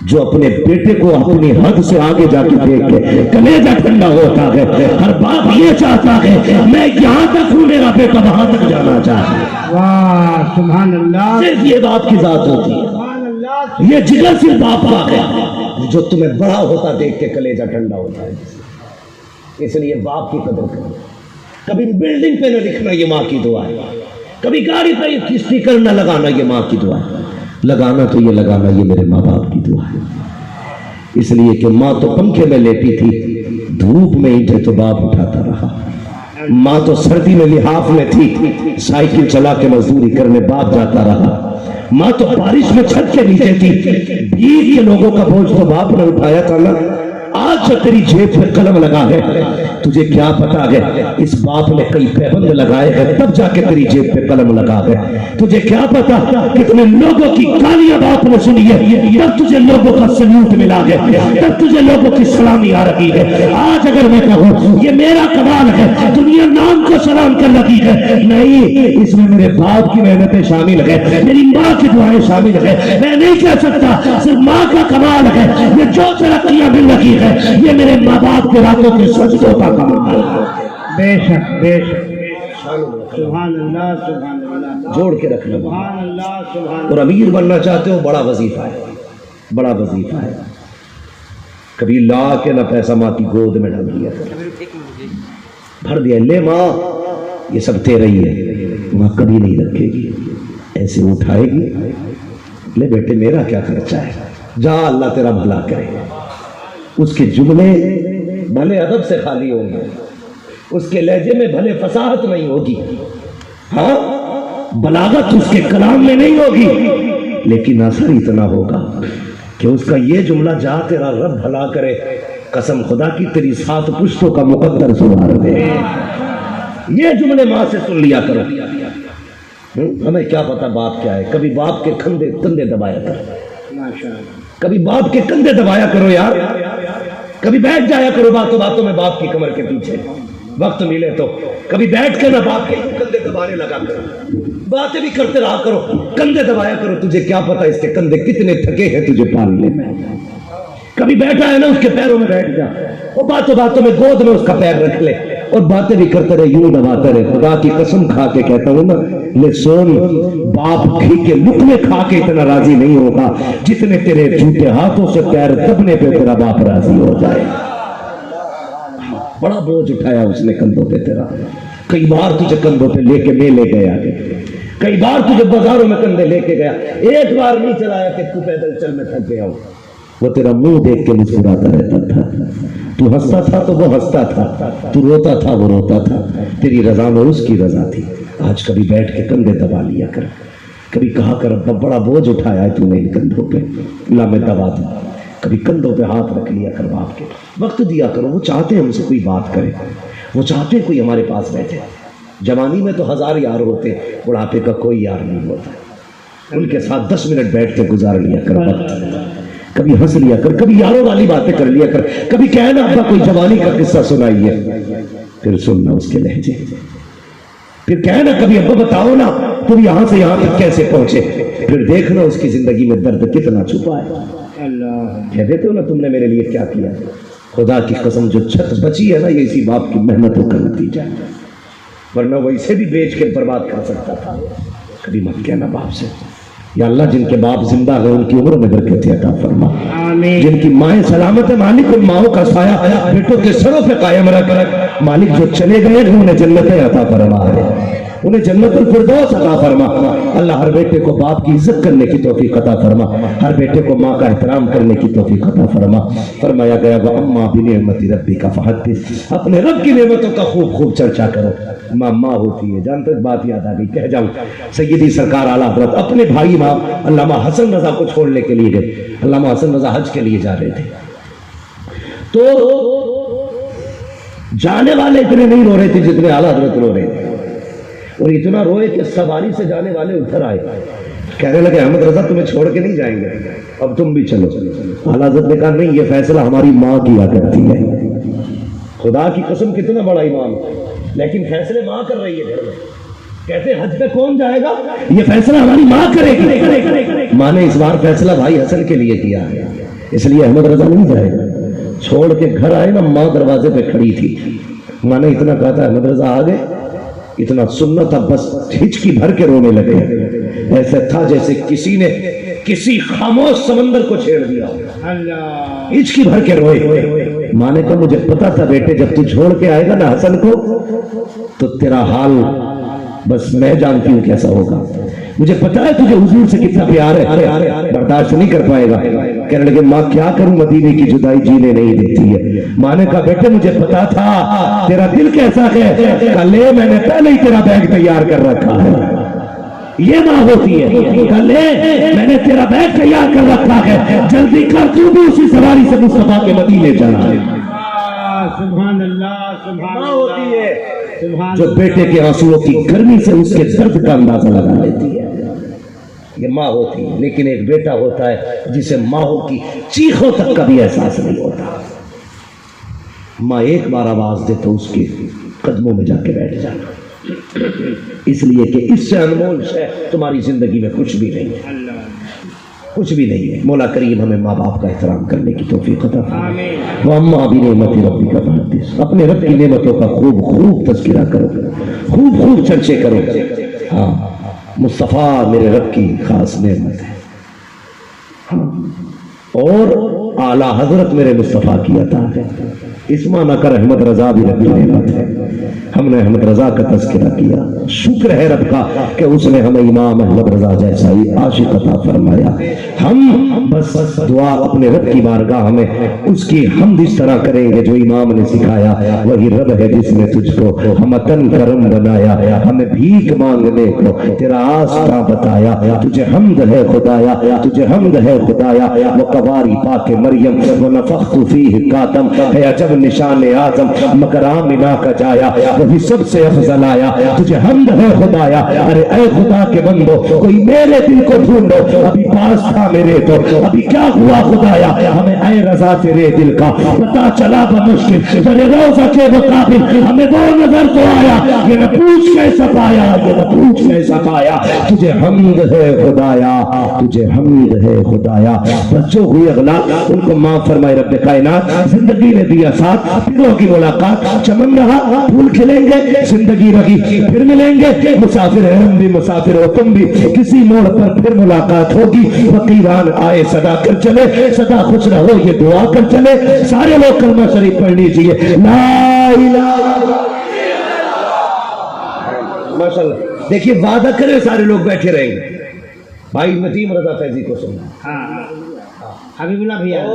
جو اپنے بیٹے کو اپنی حد سے آگے جا کے دیکھ کے کلیجہ ٹھنڈا ہوتا ہے. ہر باپ یہ چاہتا ہے میں یہاں تک ہوں میرا بیٹا وہاں تک جانا چاہتا ہے. واہ سبحان اللہ. صرف یہ باپ کی ذات ہوتی ہے. سبحان اللہ. یہ جگر صرف باپ کا ہے جو تمہیں بڑا ہوتا دیکھ کے کلیجہ ٹھنڈا ہوتا ہے. اس لیے باپ کی قدر کرو. کبھی بلڈنگ پہ نہ لکھنا یہ ماں کی دعا ہے، کبھی گاڑی پہ اسٹیکر نہ لگانا یہ ماں کی دعا ہے. لگانا تو یہ لگانا یہ میرے ماں باپ کی دعا ہے. اس لیے کہ ماں تو پنکھے میں لیٹی تھی، دھوپ میں اینٹیں تو باپ اٹھاتا رہا. ماں تو سردی میں لحاف میں تھی، سائیکل چلا کے مزدوری کرنے باپ جاتا رہا. ماں تو بارش میں چھت کے نیچے تھی، بھیگ کے لوگوں کا بوجھ تو باپ نے اٹھایا تھا نا. آج جو تیری جیب پہ قلم لگا ہے تجھے کیا پتا ہے اس باپ نے کئی پیبند لگائے ہیں تب جا کے تیری جیب پہ قلم لگا ہے. تجھے کیا پتا کتنے لوگوں کی گالیاں باپ نے سنی ہے تب تجھے لوگوں کا سلوٹ ملا ہے، تب تجھے لوگوں کی سلامی آ رہی ہے. آج اگر میں کہوں یہ میرا کمال ہے دنیا نام کو سلام کر لگی ہے، نہیں، اس میں میرے باپ کی محنتیں شامل ہے، میری ماں کی دعائیں شامل ہے. میں نہیں کہہ سکتا صرف ماں کا کمال ہے، یہ جو ترقیاں مل رہی ہے یہ میرے ماں باپ کے راتوں کے سجدوں کا کمال ہے. بے شک بے شک. سبحان اللہ سبحان اللہ. جوڑ کے رکھنا. سبحان اللہ سبحان اللہ. اور امیر بننا چاہتے ہو بڑا وظیفہ ہے، بڑا وظیفہ ہے. کبھی لا کے نہ پیسہ ماں کی گود میں ڈال دیا، بھر دیا، لے ماں یہ سب تیرا ہی ہے. ماں کبھی نہیں رکھے گی، ایسے اٹھائے گی، لے بیٹے میرا کیا خرچہ ہے، جا اللہ تیرا بھلا کرے. اس کے جملے بھلے ادب سے خالی ہوں گے، اس کے لہجے میں بھلے فصاحت نہیں ہوگی، ہاں بلاغت اس کے کلام میں نہیں ہوگی، لیکن اثر اتنا ہوگا کہ اس کا یہ جملہ جا تیرا رب بھلا کرے، قسم خدا کی تیری 7 پشتوں کا مقدر سنوار دے۔ یہ جملے ماں سے سن لیا کرو۔ ہمیں کیا پتا باپ کیا ہے، کبھی باپ کے کندھے دبایا کرو، کبھی باپ کے کندھے دبایا کرو یار، کبھی بیٹھ جایا کرو باتوں باتوں میں باپ کی کمر کے پیچھے، وقت ملے تو کبھی بیٹھ کے نہ باپ کے کندھے دبانے لگا کرو، باتیں بھی کرتے رہا کرو، کندھے دبایا کرو۔ تجھے کیا پتا اس کے کندھے کتنے تھکے ہیں تجھے پالنے میں۔ کبھی بیٹھا ہے نا اس کے پیروں میں بیٹھ جا، وہ باتوں باتوں میں گود میں اس کا پیر رکھ لے اور باتیں بھی کرتے رہے، یوں دباتے رہے۔ خدا کی قسم کھا کے کہتا ہوں نا، لے سون، باپ گھی کے لقمے کھا کے اتنا راضی نہیں ہوگا جتنے تیرے جھوٹے ہاتھوں سے پیر دبنے پہ تیرا باپ راضی ہو جائے۔ بڑا بوجھ اٹھایا اس نے کندھوں پہ تیرا، کئی بار تجھے کندھوں پہ لے کے میں لے گیا، کئی بار تجھے بازاروں میں کندھے لے کے گیا، ایک بار نہیں چلایا کہ تو پیدل چل میں تھک گیا ہوں۔ وہ تیرا منہ دیکھ کے مسکراتا رہتا تھا، تو ہنستا تھا تو وہ ہنستا تھا، تو روتا تھا وہ روتا تھا، تیری رضا میں اس کی رضا تھی۔ آج کبھی بیٹھ کے کندھے دبا لیا کر، کبھی کہا کر ابا بڑا بوجھ اٹھایا ہے تو نے ان کندھوں پہ، لا میں دبا دوں۔ کبھی کندھوں پہ ہاتھ رکھ لیا کر باپ کے، وقت دیا کرو۔ وہ چاہتے ہیں ہم سے کوئی بات کرے، وہ چاہتے ہیں کوئی ہمارے پاس بیٹھے۔ جوانی میں تو 1000 یار ہوتے، بڑھاپے کا کوئی یار نہیں ہوتا۔ ان کے ساتھ 10 منٹ بیٹھ کے گزار لیا کر وقت، کبھی ہنس لیا کر، کبھی یاروں والی باتیں کر لیا کر، کبھی کہنا ابا کوئی جوانی کا قصہ سنائیے، پھر سننا اس کے لہجے، پھر کہنا کبھی ابا بتاؤ نا تم یہاں سے یہاں تک کیسے پہنچے، پھر دیکھنا اس کی زندگی میں درد کتنا چھپا ہے۔ کہہ دیتے ہو نا تم نے میرے لیے کیا کیا۔ خدا کی قسم جو چھت بچی ہے نا یہ اسی باپ کی محنتوں کا نتیجہ ہے، ورنہ وہ اسے بھی بیچ کے برباد کر سکتا تھا۔ کبھی مت کہنا باپ سے، یا اللہ جن کے باپ زندہ ہیں ان کی عمر میں برکت عطا فرما، جن کی مائیں سلامت ہے مالک ان ماؤں کا سایہ بیٹوں کے سروں پہ قائم رکھ، مالک جو چلے گئے ہیں انہیں جنتیں عطا فرما، انہیں جنت الفردوس عطا فرما۔ اللہ ہر بیٹے کو باپ کی عزت کرنے کی توفیق عطا فرما، ہر بیٹے کو ماں کا احترام کرنے کی توفیق عطا فرما۔ فرمایا گیا وَأَمَّا بِنِعْمَتِ رَبِّكَ فَحَدِّثْ، اپنے رب کی نعمتوں کا خوب خوب چرچا کرو۔ ماں ہوتی ہے، جانتے بات یاد آ گئی، کہہ جاؤں سیدی سرکار اعلیٰ حضرت اپنے بھائی ماں علامہ حسن رضا کو چھوڑنے کے لیے گئے۔ علامہ حسن رضا حج کے لیے جا رہے تھے، تو جانے والے اتنے نہیں رو رہے تھے جتنے اعلیٰ حضرت رو رہے تھے، اور اتنا روئے کہ سواری سے جانے والے ادھر آئے، کہنے لگے احمد رضا تمہیں چھوڑ کے نہیں جائیں گے، اب تم بھی چلو۔ اعلیٰ حضرت نے کہا نہیں، یہ فیصلہ ہماری ماں کیا کرتی ہے۔ خدا کی قسم کتنا بڑا امام، لیکن فیصلے ماں کر رہی ہے گھر میں۔ کہتے ہیں حج پہ کون جائے گا، یہ فیصلہ ہماری ماں کرے گی۔ ماں نے اس بار فیصلہ بھائی حسن کے لیے کیا ہے، اس لیے احمد رضا نہیں جائے گا۔ چھوڑ کے گھر آئے نا، ماں دروازے پہ کھڑی تھی، ماں نے اتنا کہا تھا احمد رضا آ گئے، اتنا سننا تھا بس ہچکی بھر کے رونے لگے، ایسا تھا جیسے کسی نے کسی خاموش سمندر کو چھیڑ دیا، ہچکی بھر کے روئے۔ ماں نے کہا مجھے پتا تھا بیٹے جب تو چھوڑ کے آئے گا نا حسن کو تو تیرا حال بس میں جانتی ہوں کیسا ہوگا، مجھے پتا ہے تجھے حضور سے کتنا پیار ہے، برداشت نہیں کر پائے گا۔ کہنے لگے ماں کیا کروں، مدینے کی جدائی جینے نہیں دیتی ہے۔ ماں نے کہا بیٹے مجھے پتا تھا تیرا دل کیسا ہے، کلے میں نے پہلے ہی تیرا بیگ تیار کر رکھا ہے۔ یہ ماں ہوتی ہے، کلے میں نے تیرا بیگ تیار کر رکھا ہے، جلدی کر تو بھی اسی سواری سے مصطفیٰ کے مدینے جانا ہے۔ سبحان اللہ، سبحان ماں ہوتی ہے اللہ، جو بیٹے کے آنسوؤں کی گرمی سے اس کے درد کا اندازہ لگا لیتی ہے، یہ ماں ہوتی ہے۔ لیکن ایک بیٹا ہوتا ہے جسے ماں کی چیخوں تک کا بھی احساس نہیں ہوتا۔ ماں ایک بار آواز دے تو اس کے قدموں میں جا کے بیٹھ جانا، اس لیے کہ اس سے انمول شے تمہاری زندگی میں کچھ بھی نہیں ہے، کچھ بھی نہیں ہے۔ مولا کریم ہمیں ماں باپ کا احترام کرنے کی توفیق عطا فرمائے۔ وَأَمَّا بِنِعْمَتِ رَبِّكَ فَحَدِّثْ، اپنے رب کی نعمتوں کا خوب خوب تذکرہ کرو، خوب خوب چرچے کرو۔ ہاں مصطفیٰ میرے رب کی خاص نعمت ہے، اور اعلیٰ حضرت میرے مصطفیٰ کی عطا ہے۔ اس معنی کا احمد رضا بھی رب کی نعمت ہے. ہم نے احمد رضا کا تذکرہ کیا. شکر ہے رب کا کہ اس نے ہمیں امام احمد رضا جیسا ہی عاشق عطا فرمایا. ہم بس دعا اپنے رب کی بارگاہ میں اس کی حمد اس طرح کریں گے جو امام نے سکھایا. وہی رب ہے جس نے تجھ کو ہمتن کرم بنایا, ہمیں بھیک مانگنے کو تیرا آستہ بتایا. تجھے حمد ہے خدایا, تجھے حمد ہے خدایا. وہ قواری پاک مریم وہ نفخت فیہ کاتم ہے عجب نشان اعظم مگر آمنہ کا جایا وہی سب سے افضل آیا. تجھے حمد ہے خدایا. ارے اے خدا کے بندو کوئی میرے دل کو ڈھونڈو, ابھی پاس تھا میرے تو ابھی کیا ہوا خدایا. ہمیں اے رضا تیرے دل کا پتا چلا بمشکل تیرے روضہ کے مقابل ہمیں وہ نظر تو آیا. یہ نہ پوچھ کیسا پایا, یہ نہ پوچھ کیسا پایا. تجھے حمد ہے خدایا, تجھے حمد ہے خدایا. بچوں ہوئی اغلا ان کو معاف فرمائے رب کائنات. زندگی نے دیا ساتھ, پھر ہوگی ملاقات. چمن رہا پھول کھلیں گے, زندگی رہی پھر ملیں گے. مسافر ہیں ہم بھی, مسافر ہو تم بھی, کسی موڑ پر پھر ملاقات ہوگی. فقیران آئے صدا کر چلے, سدا خوش رہو یہ دعا کر چلے. سارے لوگ کلمہ شریف پڑھ لیجیے. لا الہ ماشاءاللہ. دیکھیے وعدہ کرے سارے لوگ بیٹھے رہیں گے. بھائی ندیم رضا فیضی کو سننا. ہاں حبیب اللہ بھیا.